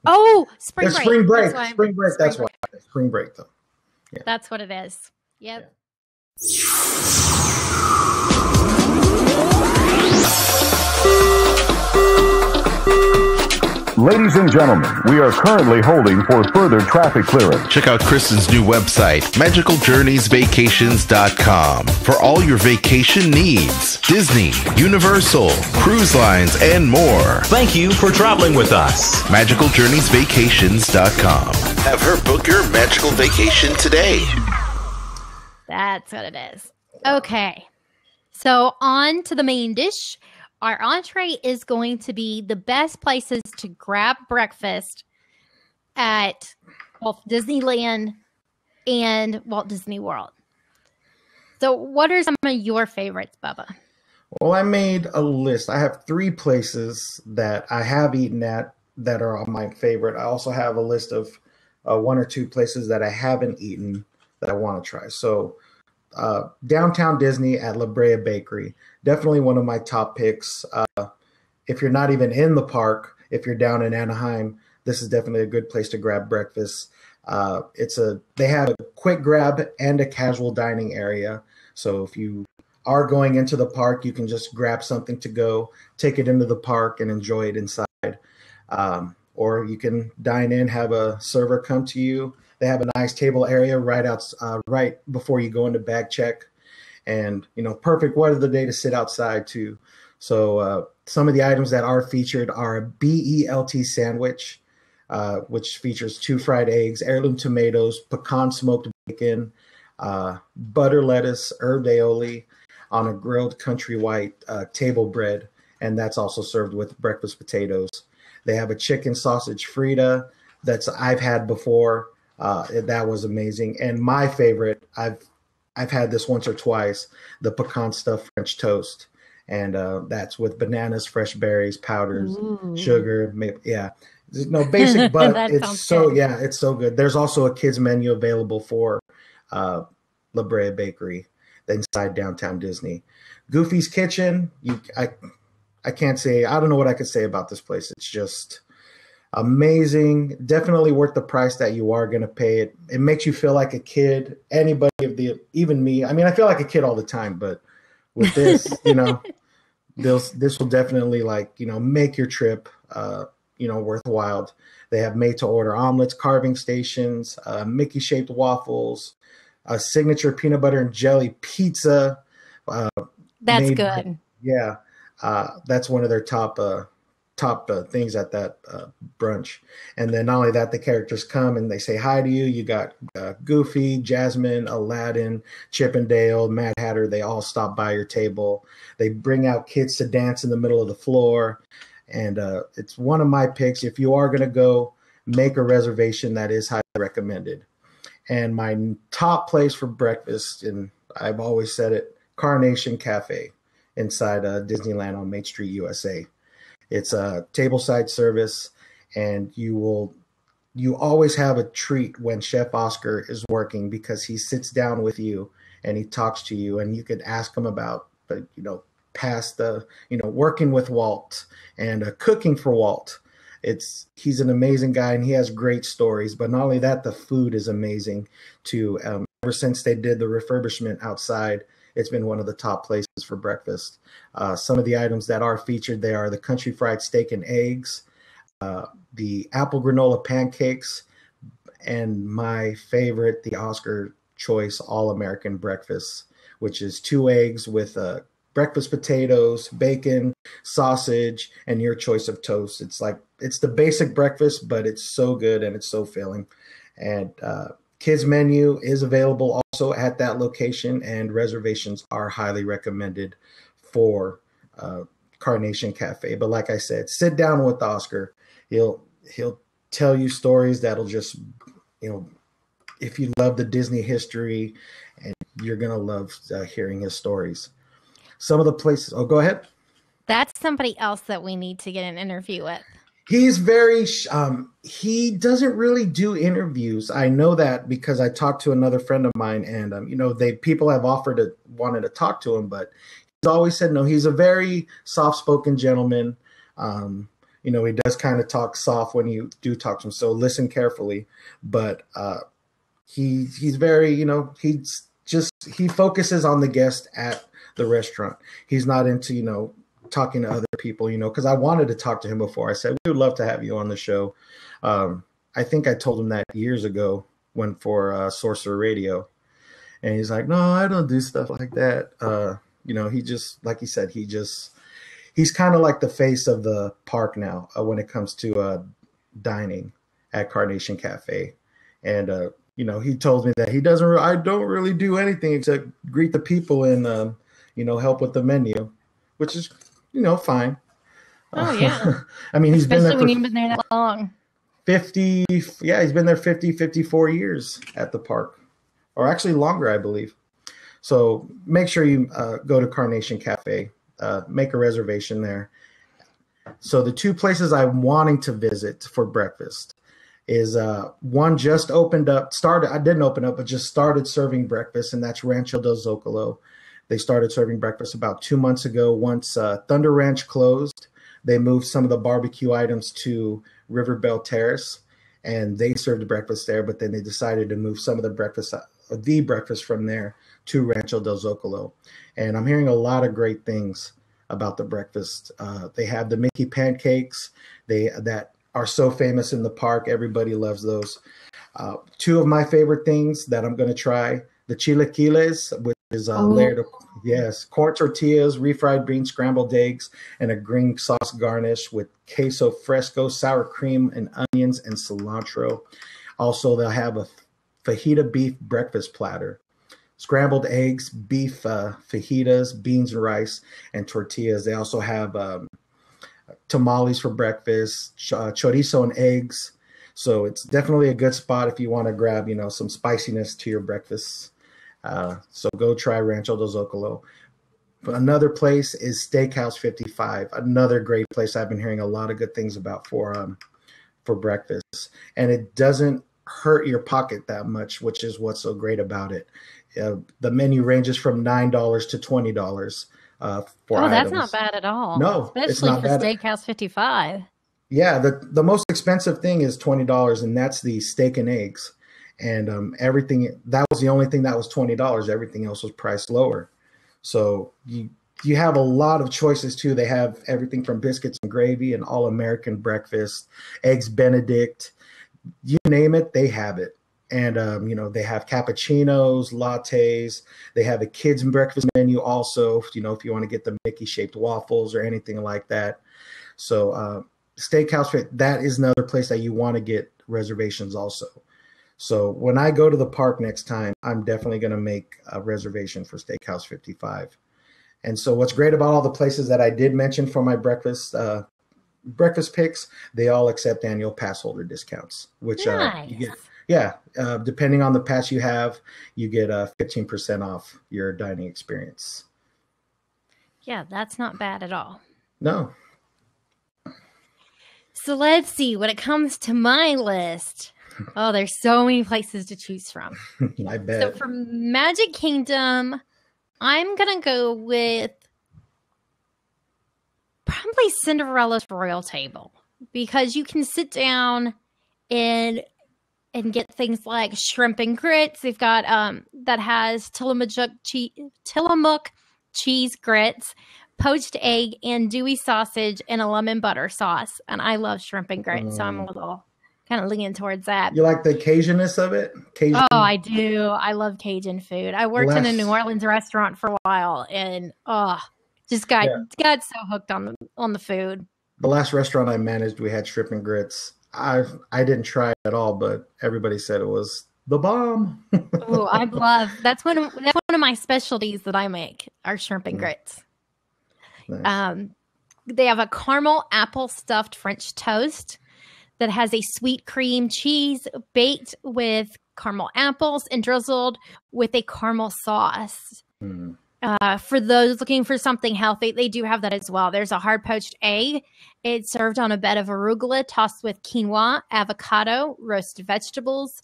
Oh, spring break. Spring break. That's why. Spring break, though. Yeah. That's what it is. Yep. Yeah. Ladies and gentlemen, we are currently holding for further traffic clearance. Check out Kristen's new website, magicaljourneysvacations.com, for all your vacation needs. Disney, Universal, cruise lines, and more. Thank you for traveling with us. magicaljourneysvacations.com. Have her book your magical vacation today. That's what it is. Okay. So on to the main dish. Our entree is going to be the best places to grab breakfast at both Disneyland and Walt Disney World. So what are some of your favorites, Bubba? Well, I made a list. I have 3 places that I have eaten at that are my favorite. I also have a list of 1 or 2 places that I haven't eaten that I want to try. So downtown Disney at La Brea Bakery, definitely one of my top picks. If you're not even in the park, if you're down in Anaheim, this is definitely a good place to grab breakfast. They have a quick grab and a casual dining area. So if you are going into the park, you can just grab something to go, take it into the park, and enjoy it inside. Or you can dine in, have a server come to you. They have a nice table area right before you go into bag check, and perfect weather of the day to sit outside too. So some of the items that are featured are a BELT sandwich, which features 2 fried eggs, heirloom tomatoes, pecan smoked bacon, butter lettuce, herb aioli on a grilled country white table bread, and that's also served with breakfast potatoes. They have a chicken sausage Frita I've had before. That was amazing. And my favorite, I've had this once or twice, the pecan stuffed French toast. And that's with bananas, fresh berries, powders, sugar. Basic, but it's so good. There's also a kids menu available for La Brea Bakery inside downtown Disney. Goofy's Kitchen, I don't know what I could say about this place. It's just amazing. Definitely worth the price that you are going to pay. It makes you feel like a kid. Even me. I mean, I feel like a kid all the time, but with this, this will definitely make your trip, worthwhile. They have made to order omelets, carving stations, Mickey shaped waffles, a signature peanut butter and jelly pizza. That's good. Yeah. That's one of their top things at that brunch. And then not only that, the characters come and they say hi to you. You got Goofy, Jasmine, Aladdin, Chip and Dale, Mad Hatter. They all stop by your table. They bring out kids to dance in the middle of the floor. And it's one of my picks. If you are going to go, make a reservation. That is highly recommended. And my top place for breakfast, and I've always said it, Carnation Cafe inside Disneyland on Main Street, USA. It's a tableside service, and you always have a treat when Chef Oscar is working, because he sits down with you and he talks to you, and you could ask him about past the working with Walt and cooking for Walt. He's an amazing guy, and he has great stories. But not only that, the food is amazing too. Ever since they did the refurbishment outside, it's been one of the top places for breakfast. Some of the items that are featured there are the country fried steak and eggs, the apple granola pancakes, and my favorite, the Oscar choice all-American breakfast, which is 2 eggs with breakfast potatoes, bacon, sausage, and your choice of toast. It's the basic breakfast, but it's so good and it's so filling. And kids menu is available also at that location, and reservations are highly recommended for Carnation Cafe. But like I said, sit down with Oscar. He'll tell you stories that'll just, if you love the Disney history, and you're going to love hearing his stories. Some of the places, go ahead. That's somebody else that we need to get an interview with. He's very, he doesn't really do interviews. I know that because I talked to another friend of mine, and, people have wanted to talk to him, but he's always said no. He's a very soft-spoken gentleman. He does kind of talk soft when you do talk to him, so listen carefully. But he's very, he focuses on the guest at the restaurant. He's not into, talking to other people, because I wanted to talk to him before. I said, we would love to have you on the show. I think I told him that years ago for Sorcerer Radio. And he's like, no, I don't do stuff like that. He just, like he said, he's kind of like the face of the park now when it comes to dining at Carnation Cafe. And, he told me that I don't really do anything except greet the people and, help with the menu, which is, fine. Oh, yeah. I mean, he's been there when you've been there that long. 50, yeah, he's been there 50, 54 years at the park, or actually longer, I believe. So make sure you go to Carnation Cafe, make a reservation there. So the 2 places I'm wanting to visit for breakfast is one just opened up, didn't open up, but just started serving breakfast, and that's Rancho del Zocalo. They started serving breakfast about 2 months ago. Once Thunder Ranch closed, they moved some of the barbecue items to River Belle Terrace, and they served breakfast there, but then they decided to move some of the breakfast the breakfast from there to Rancho del Zocalo. And I'm hearing a lot of great things about the breakfast. They have the Mickey pancakes that are so famous in the park. Everybody loves those. Two of my favorite things that I'm going to try, the chilaquiles, which is layered of, corn tortillas, refried beans, scrambled eggs, and a green sauce garnish with queso fresco, sour cream, and onions and cilantro. Also, they'll have a fajita beef breakfast platter, scrambled eggs, beef fajitas, beans and rice, and tortillas. They also have tamales for breakfast, chorizo and eggs. So it's definitely a good spot if you want to grab, some spiciness to your breakfast. So go try Rancho del Zocalo. Another place is Steakhouse 55, another great place I've been hearing a lot of good things about for breakfast. And it doesn't hurt your pocket that much, which is what's so great about it. The menu ranges from $9 to $20 for items. That's not bad at all. No, especially it's not for bad. Steakhouse 55. Yeah, the most expensive thing is $20, and that's the steak and eggs. And everything, that was the only thing that was $20. Everything else was priced lower. So you have a lot of choices too. They have everything from biscuits and gravy and all-American breakfast, eggs Benedict, you name it, they have it. And, they have cappuccinos, lattes. They have a kids' breakfast menu also, if you want to get the Mickey-shaped waffles or anything like that. So Steakhouse, that is another place that you want to get reservations also. So when I go to the park next time, I'm definitely going to make a reservation for Steakhouse 55. And so what's great about all the places that I did mention for my breakfast picks, they all accept annual pass holder discounts, which nice. You get. Depending on the pass you have, you get 15% off your dining experience. Yeah, that's not bad at all. No. So let's see. When it comes to my list, there's so many places to choose from. I bet. So for Magic Kingdom, I'm going to go with probably Cinderella's Royal Table, because you can sit down and get things like shrimp and grits. They've got that has Tillamook cheese grits, poached egg, and dewy sausage, and a lemon butter sauce. And I love shrimp and grits, so I'm a little kind of leaning towards that. You like the Cajunness of it? Cajun? Oh, I do. I love Cajun food. I worked in a New Orleans restaurant for a while, and just got so hooked on the food. The last restaurant I managed, we had shrimp and grits. I didn't try it at all, but everybody said it was the bomb. Oh, I love that's one of my specialties that I make are shrimp and grits. Nice. They have a caramel apple stuffed French toast that has a sweet cream cheese baked with caramel apples and drizzled with a caramel sauce. Mm. For those looking for something healthy, they do have that as well. There's a hard poached egg. It's served on a bed of arugula tossed with quinoa, avocado, roasted vegetables,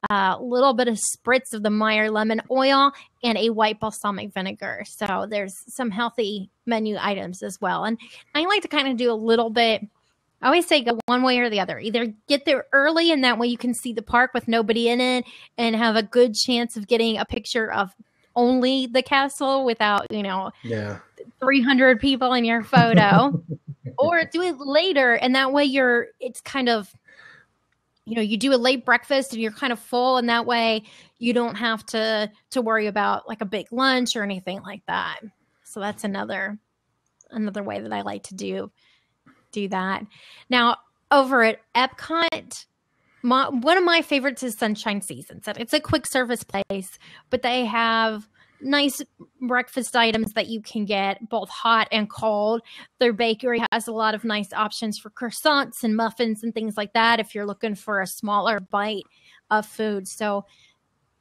a little bit of spritz of the Meyer lemon oil, and a white balsamic vinegar. So there's some healthy menu items as well. And I like to kind of do a little bit. I always say go one way or the other. Either get there early, and that way you can see the park with nobody in it and have a good chance of getting a picture of only the castle without, 300 people in your photo, or do it later. And that way it's kind of, you do a late breakfast and you're kind of full. And that way you don't have to worry about like a big lunch or anything like that. So that's another way that I like to do that. Now over at Epcot, one of my favorites is Sunshine Seasons. It's a quick service place, but they have nice breakfast items that you can get both hot and cold. Their bakery has a lot of nice options for croissants and muffins and things like that if you're looking for a smaller bite of food. So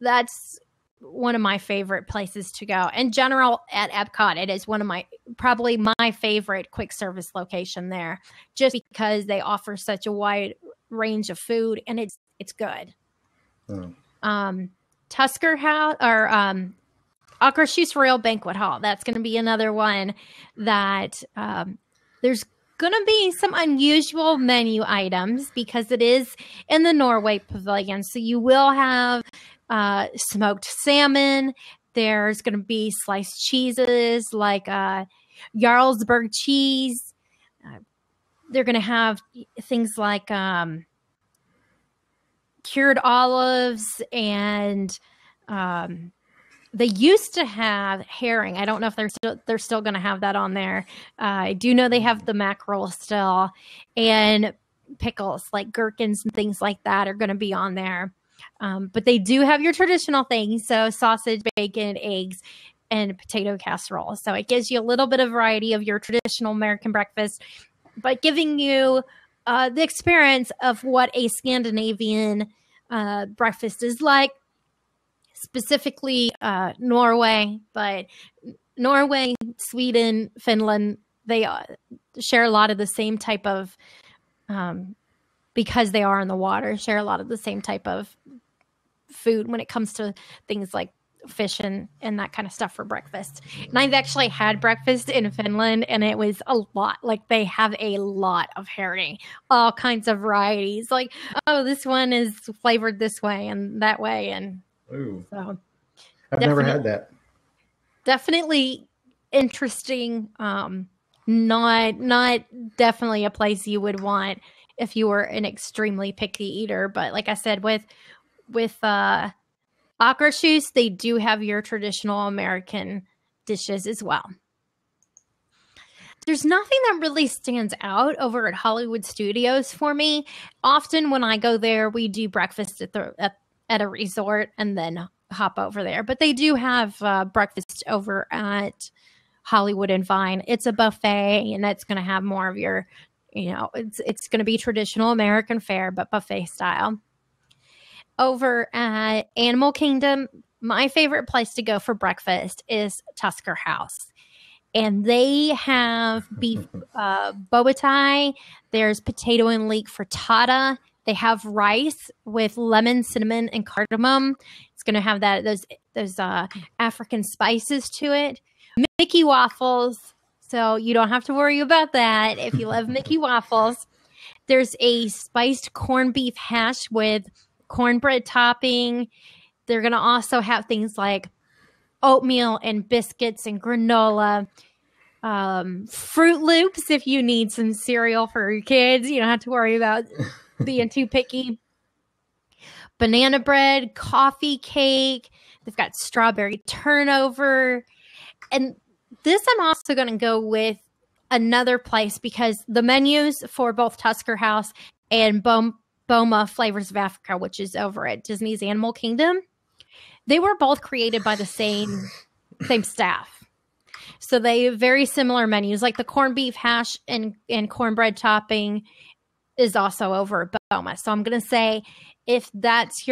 that's one of my favorite places to go. In general, at Epcot, it is probably my favorite quick service location there, just because they offer such a wide range of food and it's good. Tusker House or Akershus Royal Banquet Hall. That's going to be another one that there's going to be some unusual menu items because it is in the Norway Pavilion. So you will have smoked salmon. There's going to be sliced cheeses like Jarlsberg cheese. They're going to have things like cured olives, and they used to have herring. I don't know if they're still going to have that on there. I do know they have the mackerel still, and pickles like gherkins and things like that are going to be on there. But they do have your traditional things, so sausage, bacon, eggs, and potato casserole. So it gives you a little bit of variety of your traditional American breakfast, but giving you the experience of what a Scandinavian breakfast is like, specifically Norway. But Norway, Sweden, Finland, they share a lot of the same type of, because they are in the water, share a lot of the same type of food when it comes to things like fish and that kind of stuff for breakfast. And I've actually had breakfast in Finland, and it was a lot. Like, they have a lot of herring, all kinds of varieties. Like, oh, this one is flavored this way and that way. And Ooh. So I've never had that. Definitely interesting. Not definitely a place you would want if you were an extremely picky eater. But like I said, with Akershus, they do have your traditional American dishes as well. There's nothing that really stands out over at Hollywood Studios for me. Often when I go there, we do breakfast at a resort and then hop over there. But they do have breakfast over at Hollywood and Vine. It's a buffet, and it's going to have more of your, it's going to be traditional American fare, but buffet style. Over at Animal Kingdom, my favorite place to go for breakfast is Tusker House. And they have beef boba tie. There's potato and leek frittata. They have rice with lemon, cinnamon, and cardamom. It's going to have those African spices to it. Mickey waffles, so you don't have to worry about that if you love Mickey waffles. There's a spiced corned beef hash with cornbread topping. They're going to also have things like oatmeal and biscuits and granola. Fruit Loops if you need some cereal for your kids. You don't have to worry about being too picky. Banana bread, coffee cake. They've got strawberry turnover. And this I'm also going to go with another place because the menus for both Tusker House and Boma Flavors of Africa, which is over at Disney's Animal Kingdom, they were both created by the same staff. So they have very similar menus, like the corned beef hash and cornbread topping is also over at Boma. So I'm going to say if that's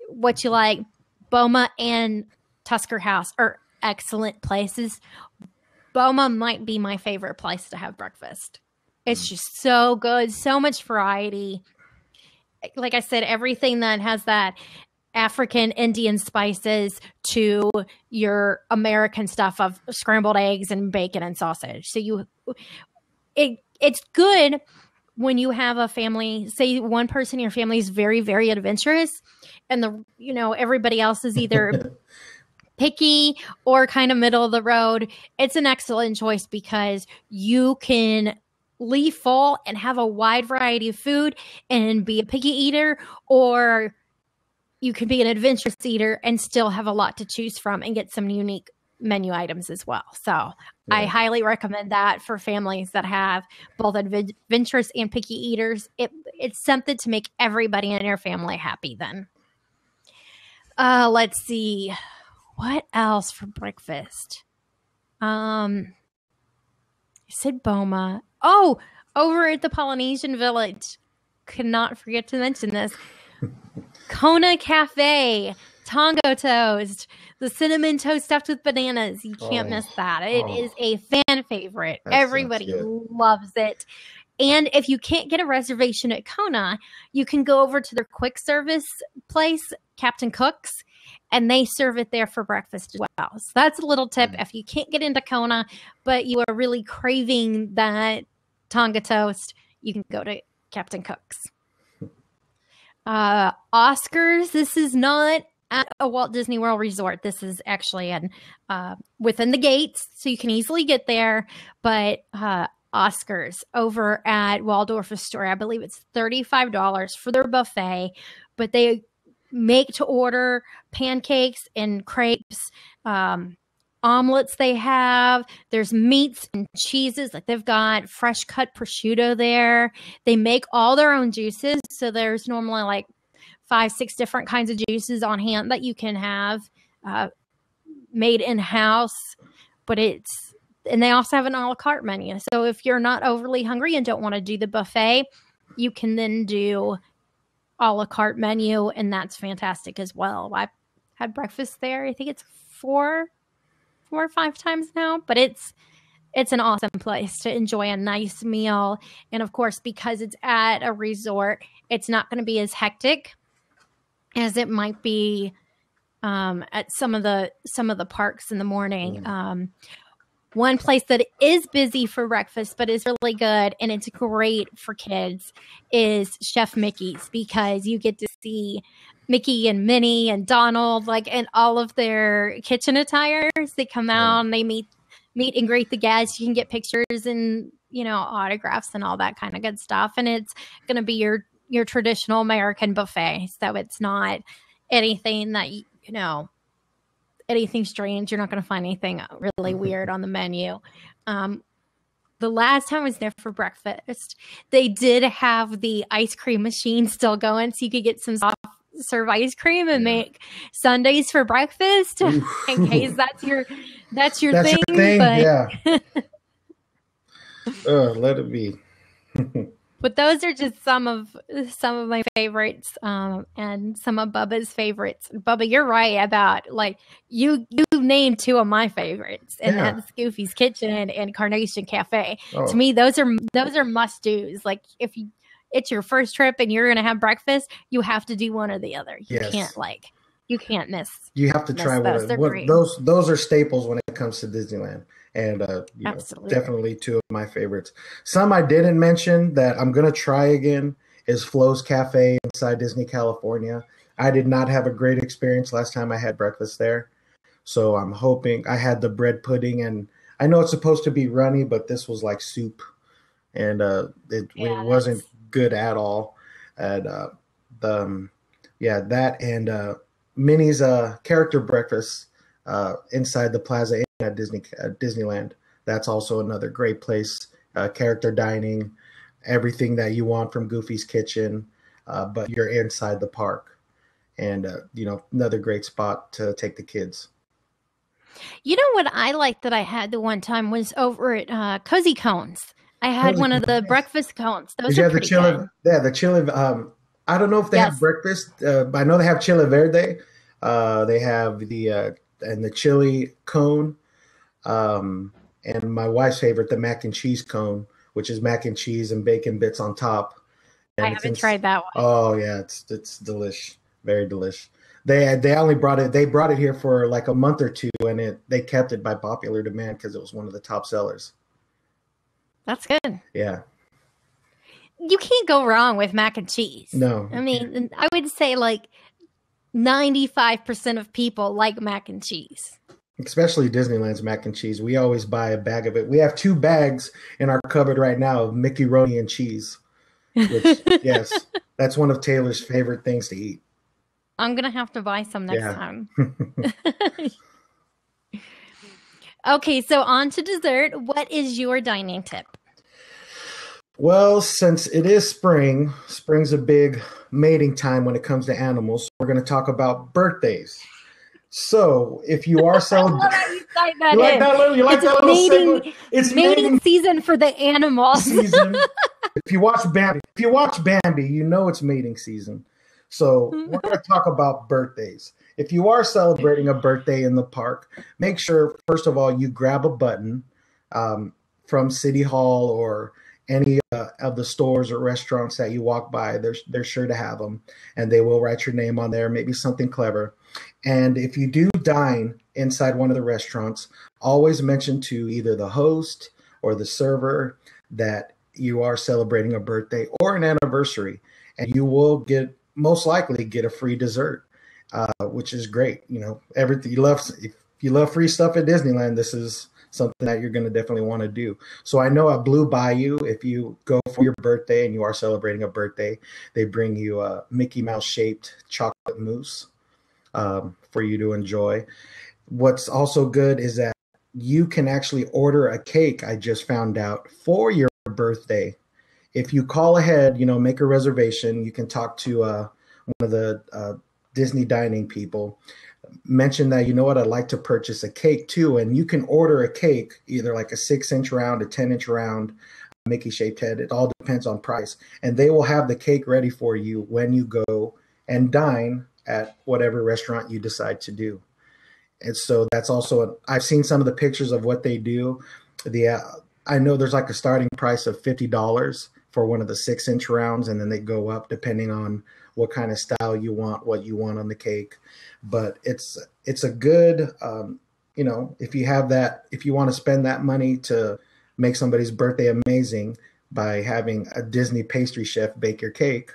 what you like, Boma and Tusker House are excellent places. Boma might be my favorite place to have breakfast. It's just so good, so much variety. Like I said, everything that has that African Indian spices to your American stuff of scrambled eggs and bacon and sausage. So it's good when you have a family, say one person in your family is very, very adventurous and everybody else is either picky or kind of middle of the road. It's an excellent choice because you can leave full and have a wide variety of food and be a picky eater, or you can be an adventurous eater and still have a lot to choose from and get some unique menu items as well. So yeah. I highly recommend that for families that have both adventurous and picky eaters. It's something to make everybody in your family happy then. Let's see. What else for breakfast? I said Boma. Oh, over at the Polynesian Village. Could not forget to mention this. Kona Cafe, Tongo Toast, the cinnamon toast stuffed with bananas. You can't miss that. It is a fan favorite. Everybody loves it. And if you can't get a reservation at Kona, you can go over to their quick service place, Captain Cook's, and they serve it there for breakfast as well. So that's a little tip. If you can't get into Kona, but you are really craving that Tonga toast, you can go to Captain Cook's. Oscars, this is not at a Walt Disney World resort. This is actually within the gates, so you can easily get there. But Oscars over at Waldorf Astoria, I believe it's $35 for their buffet, but they make to order pancakes and crepes, omelets they have. There's meats and cheeses. Like they've got fresh cut prosciutto there. They make all their own juices. So there's normally like 5-6 different kinds of juices on hand that you can have made in-house. And they also have an a la carte menu. So if you're not overly hungry and don't want to do the buffet, you can then do a la carte menu, and that's fantastic as well. I've had breakfast there. I think it's 4 or 5 times now, but it's an awesome place to enjoy a nice meal. And of course, because it's at a resort, it's not going to be as hectic as it might be at some of the parks in the morning. One place that is busy for breakfast, but is really good, and it's great for kids, is Chef Mickey's, because you get to see Mickey and Minnie and Donald, like in all of their kitchen attires. They come out and they meet and greet the guests. You can get pictures and, autographs and all that kind of good stuff. And it's going to be your traditional American buffet. So it's not anything that, anything strange. You're not going to find anything really weird on the menu. The last time I was there for breakfast, they did have the ice cream machine still going, so you could get some soft serve ice cream and make sundaes for breakfast in case that's your thing. Yeah. Let it be. But those are just some of my favorites, and some of Bubba's favorites. Bubba, you're right about, like, you named 2 of my favorites, and that's Goofy's Kitchen and Carnation Cafe. To me, those are must do's. Like, if it's your first trip and you're gonna have breakfast, you have to do one or the other. You can't miss. You have to try those. Those are staples when it comes to Disneyland. And definitely 2 of my favorites. Some I didn't mention that I'm going to try again is Flo's Cafe inside Disney California. I did not have a great experience last time I had breakfast there. So I'm hoping. I had the bread pudding, and I know it's supposed to be runny, but this was like soup. And it wasn't good at all. And that and Minnie's character breakfast inside the Plaza at Disneyland. That's also another great place. Character dining, everything that you want from Goofy's Kitchen, but you're inside the park. And another great spot to take the kids. You know what I liked that I had the one time was over at Cozy Cones. I had one of the breakfast cones. Those are pretty good. Yeah, the chili. I don't know if they have breakfast. I know they have chili verde. They have the chili cone. And my wife's favorite, the mac and cheese cone, which is mac and cheese and bacon bits on top. And I haven't tried that one. Oh yeah, it's delish, very delish. They brought it here for like a month or 2, and they kept it by popular demand because it was one of the top sellers. That's good. Yeah. You can't go wrong with mac and cheese. No. I mean, I would say like 95% of people like mac and cheese. Especially Disneyland's mac and cheese. We always buy a bag of it. We have 2 bags in our cupboard right now of Mickey Roni and cheese. Which, yes, that's one of Taylor's favorite things to eat. I'm going to have to buy some next time. Okay, so on to dessert. What is your dining tip? Well, since it is spring's a big mating time when it comes to animals. We're going to talk about birthdays. So, if you are celebrating, you like that little segment? It's mating season for the animals. If you watch Bambi, you know it's mating season. So, we're going to talk about birthdays. If you are celebrating a birthday in the park, make sure, first of all, you grab a button from City Hall or any of the stores or restaurants that you walk by. They're sure to have them, and they will write your name on there, maybe something clever. And if you do dine inside one of the restaurants, always mention to either the host or the server that you are celebrating a birthday or an anniversary, and you will most likely get a free dessert. which is great. You know, everything you love. If you love free stuff at Disneyland, this is something that you're going to definitely want to do. So I know at Blue Bayou, if you go for your birthday and you are celebrating a birthday, they bring you a Mickey Mouse shaped chocolate mousse for you to enjoy. What's also good is that you can actually order a cake, I just found out, for your birthday. If you call ahead, you know, make a reservation, you can talk to one of the Disney dining people, mention that, you know what, I'd like to purchase a cake too. And you can order a cake, either like a 6-inch round, a 10-inch round, Mickey shaped head. It all depends on price. And they will have the cake ready for you when you go and dine at whatever restaurant you decide to do. And so that's also, I've seen some of the pictures of what they do. I know there's like a starting price of $50 for one of the 6-inch rounds, and then they go up depending on what kind of style you want, what you want on the cake. But it's a good, you know, if you have that, if you want to spend that money to make somebody's birthday amazing by having a Disney pastry chef bake your cake,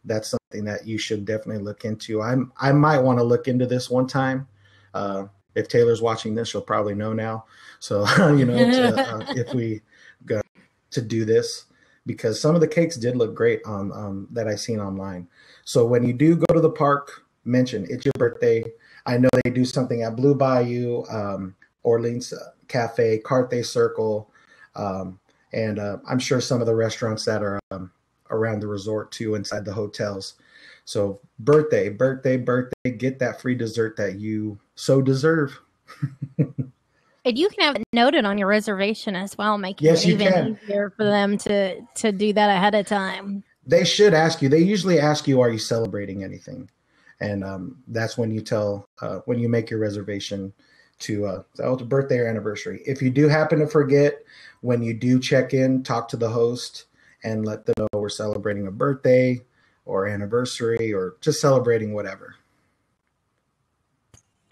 that's something that you should definitely look into. I might want to look into this one time. If Taylor's watching this, she'll probably know now. So, you know, if we go to do this, because some of the cakes did look great on that I seen online. So when you do go to the park, mention it's your birthday. I know they do something at Blue Bayou, Orleans Cafe, Carthay Circle, and I'm sure some of the restaurants that are around the resort too, inside the hotels. So birthday, get that free dessert that you so deserve. And you can have it noted on your reservation as well, making it even easier for them to do that ahead of time. They should ask you. They usually ask you, are you celebrating anything? And that's when you tell, when you make your reservation to the birthday or anniversary. If you do happen to forget, when you do check in, talk to the host and let them know we're celebrating a birthday or anniversary or just celebrating whatever.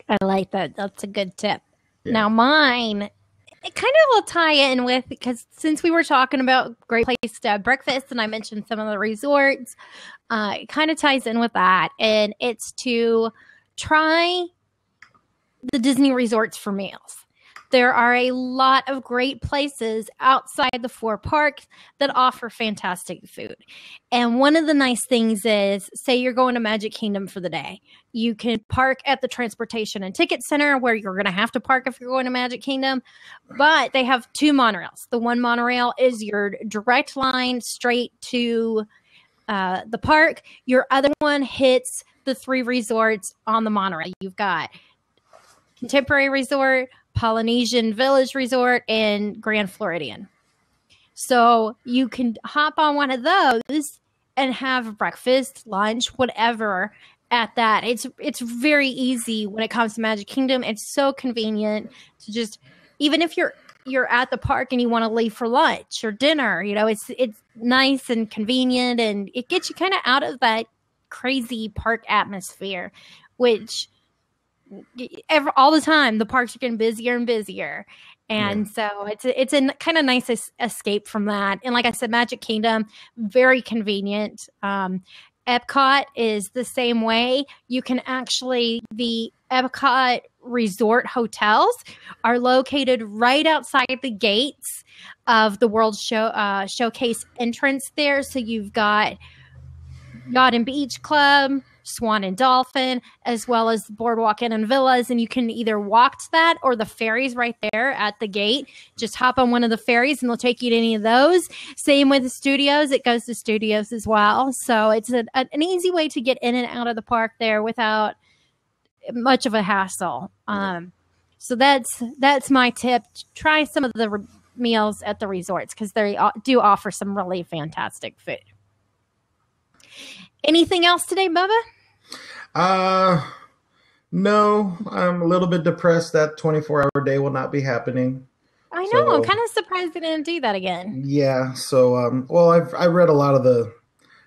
I like that. That's a good tip. Yeah. Now mine, it kind of will tie in with, because since we were talking about great place to have breakfast and I mentioned some of the resorts, it kind of ties in with that. And it's to try the Disney resorts for meals. There are a lot of great places outside the 4 parks that offer fantastic food. And one of the nice things is, say you're going to Magic Kingdom for the day. You can park at the Transportation and Ticket Center, where you're going to have to park if you're going to Magic Kingdom. But they have 2 monorails. The one monorail is your direct line straight to the park. Your other one hits the 3 resorts on the monorail. You've got Contemporary Resort, Polynesian Village Resort, and Grand Floridian. So you can hop on one of those and have breakfast, lunch, whatever at that. It's very easy when it comes to Magic Kingdom. It's so convenient to just, even if you're at the park and you want to leave for lunch or dinner, you know, it's nice and convenient, and it gets you kind of out of that crazy park atmosphere, which all the time the parks are getting busier and busier. And so it's a kind of nice escape from that. And like I said, Magic Kingdom, very convenient. Epcot is the same way. You can actually, the Epcot resort hotels are located right outside the gates of the World Showcase entrance there. So you've got Yacht and Beach Club, Swan and Dolphin, as well as Boardwalk Inn and Villas, and you can either walk to that or the ferries right there at the gate. Just hop on one of the ferries and they'll take you to any of those. Same with the studios. It goes to studios as well. So it's an easy way to get in and out of the park there without much of a hassle. So that's my tip. Try some of the meals at the resorts, because they do offer some really fantastic food. Anything else today, Bubba? No, I'm a little bit depressed that 24-hour day will not be happening. I know. I'm kind of surprised they didn't do that again. Yeah. So, well, I read a lot of the,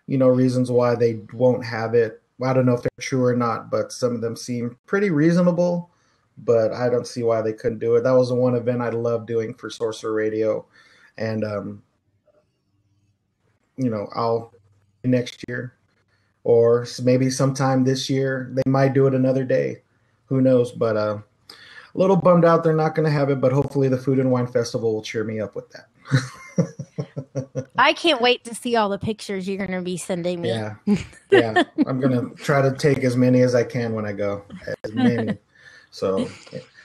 reasons why they won't have it. I don't know if they're true or not, but some of them seem pretty reasonable, but I don't see why they couldn't do it. That was the one event I loved doing for Sorcerer Radio. And, I'll next year or maybe sometime this year they might do it another day. Who knows? But a little bummed out they're not going to have it, but hopefully the Food and Wine Festival will cheer me up with that. I can't wait to see all the pictures you're going to be sending me. Yeah. I'm going to try to take as many as I can when I go. As many. So,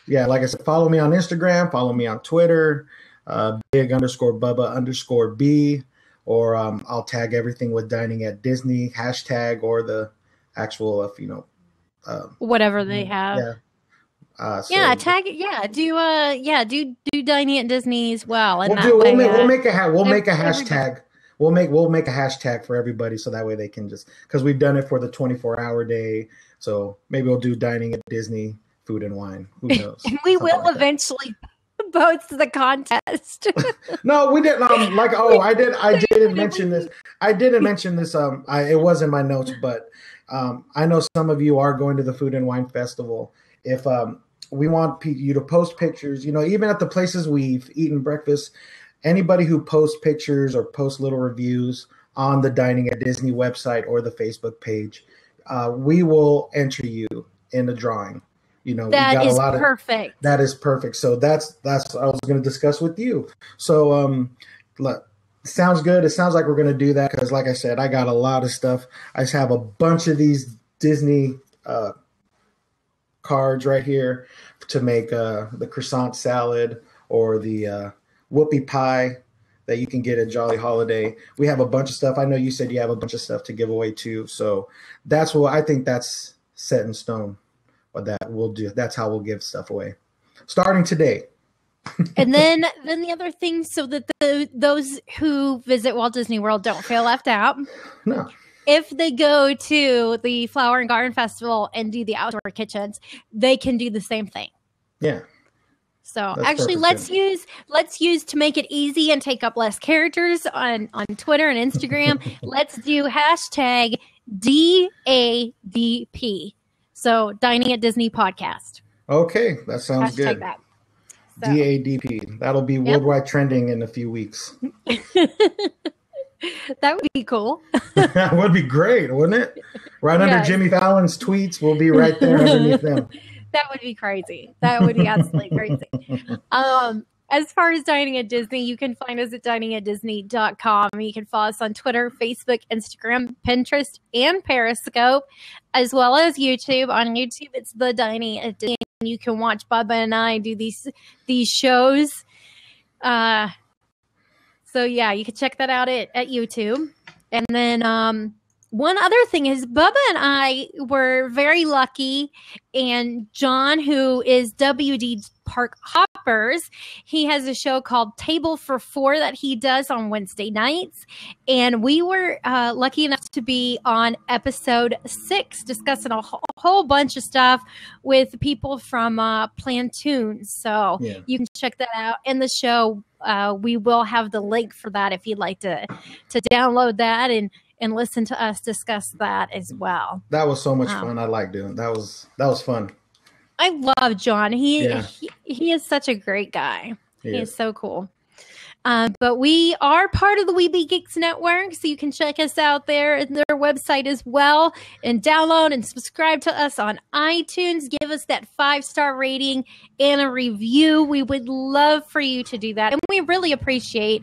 yeah, like I said, follow me on Instagram, follow me on Twitter, big_Bubba_B, or I'll tag everything with Dining at Disney hashtag, or the actual, whatever they have. Yeah. Tag it. Do Dining at Disney as well. And we'll make a hashtag. We'll make a hashtag for everybody, so that way they can just, because we've done it for the 24-hour day. So maybe we'll do Dining at Disney, Food and Wine. Who knows? And we will eventually post the contest. No, we didn't. I didn't mention this. I didn't mention this. It was in my notes, but I know some of you are going to the Food and Wine Festival. If we want you to post pictures, even at the places we've eaten breakfast, anybody who posts pictures or posts little reviews on the Dining at Disney website or the Facebook page, we will enter you in the drawing. That is perfect. That is perfect. So that's what I was going to discuss with you. So sounds good. It sounds like we're going to do that because, like I said, I got a lot of stuff. I just have a bunch of these Disney cards right here to make the croissant salad or the whoopie pie that you can get at Jolly Holiday. We have a bunch of stuff. I know you said you have a bunch of stuff to give away too. So that's what I think that's set in stone. What that we'll do. That's how we'll give stuff away, starting today. And then the other thing, so that those who visit Walt Disney World don't feel left out. No. If they go to the Flower and Garden Festival and do the outdoor kitchens, they can do the same thing. Yeah. So actually, let's use to make it easy and take up less characters on Twitter and Instagram. Let's do hashtag DADP. So Dining at Disney Podcast. Okay, that sounds hashtag good. That. So. DADP. That'll be worldwide trending in a few weeks. That would be cool. That would be great, wouldn't it? Right under Jimmy Fallon's tweets, we'll be right there underneath them. That would be crazy. That would be absolutely crazy. As far as Dining at Disney, you can find us at diningatdisney.com. You can follow us on Twitter, Facebook, Instagram, Pinterest, and Periscope, as well as YouTube. On YouTube, it's The Dining at Disney. You can watch Bubba and I do these shows. So, yeah, you can check that out at YouTube. And then one other thing is Bubba and I were very lucky, and John, who is WD Park Hoppers, he has a show called Table for Four that he does on Wednesday nights. And we were lucky enough to be on episode 6 discussing a whole bunch of stuff with people from Plantoons. So you can check that out in the show. We will have the link for that if you'd like to download that and listen to us discuss that as well. That was so much fun. I like doing that. Was fun. I love John. He is such a great guy. He is so cool. But we are part of the We Be Geeks Network, so you can check us out there at their website as well, and download and subscribe to us on iTunes. Give us that 5-star rating and a review. We would love for you to do that, and we really appreciate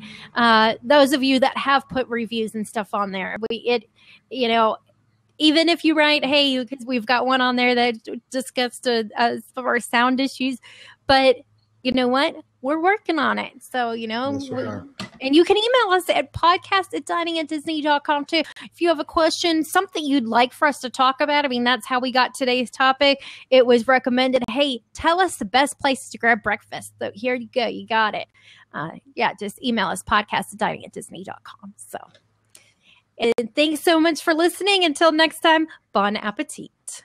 those of you that have put reviews and stuff on there. Even if you write, hey, because we've got one on there that discussed some of our sound issues, but you know what? We're working on it. So, Yes, we are. And you can email us at podcast@diningatdisney.com too. If you have a question, something you'd like for us to talk about. I mean, that's how we got today's topic. It was recommended, hey, tell us the best places to grab breakfast. So here you go. You got it. Just email us podcast@diningatdisney.com. So, and thanks so much for listening. Until next time, bon appetit.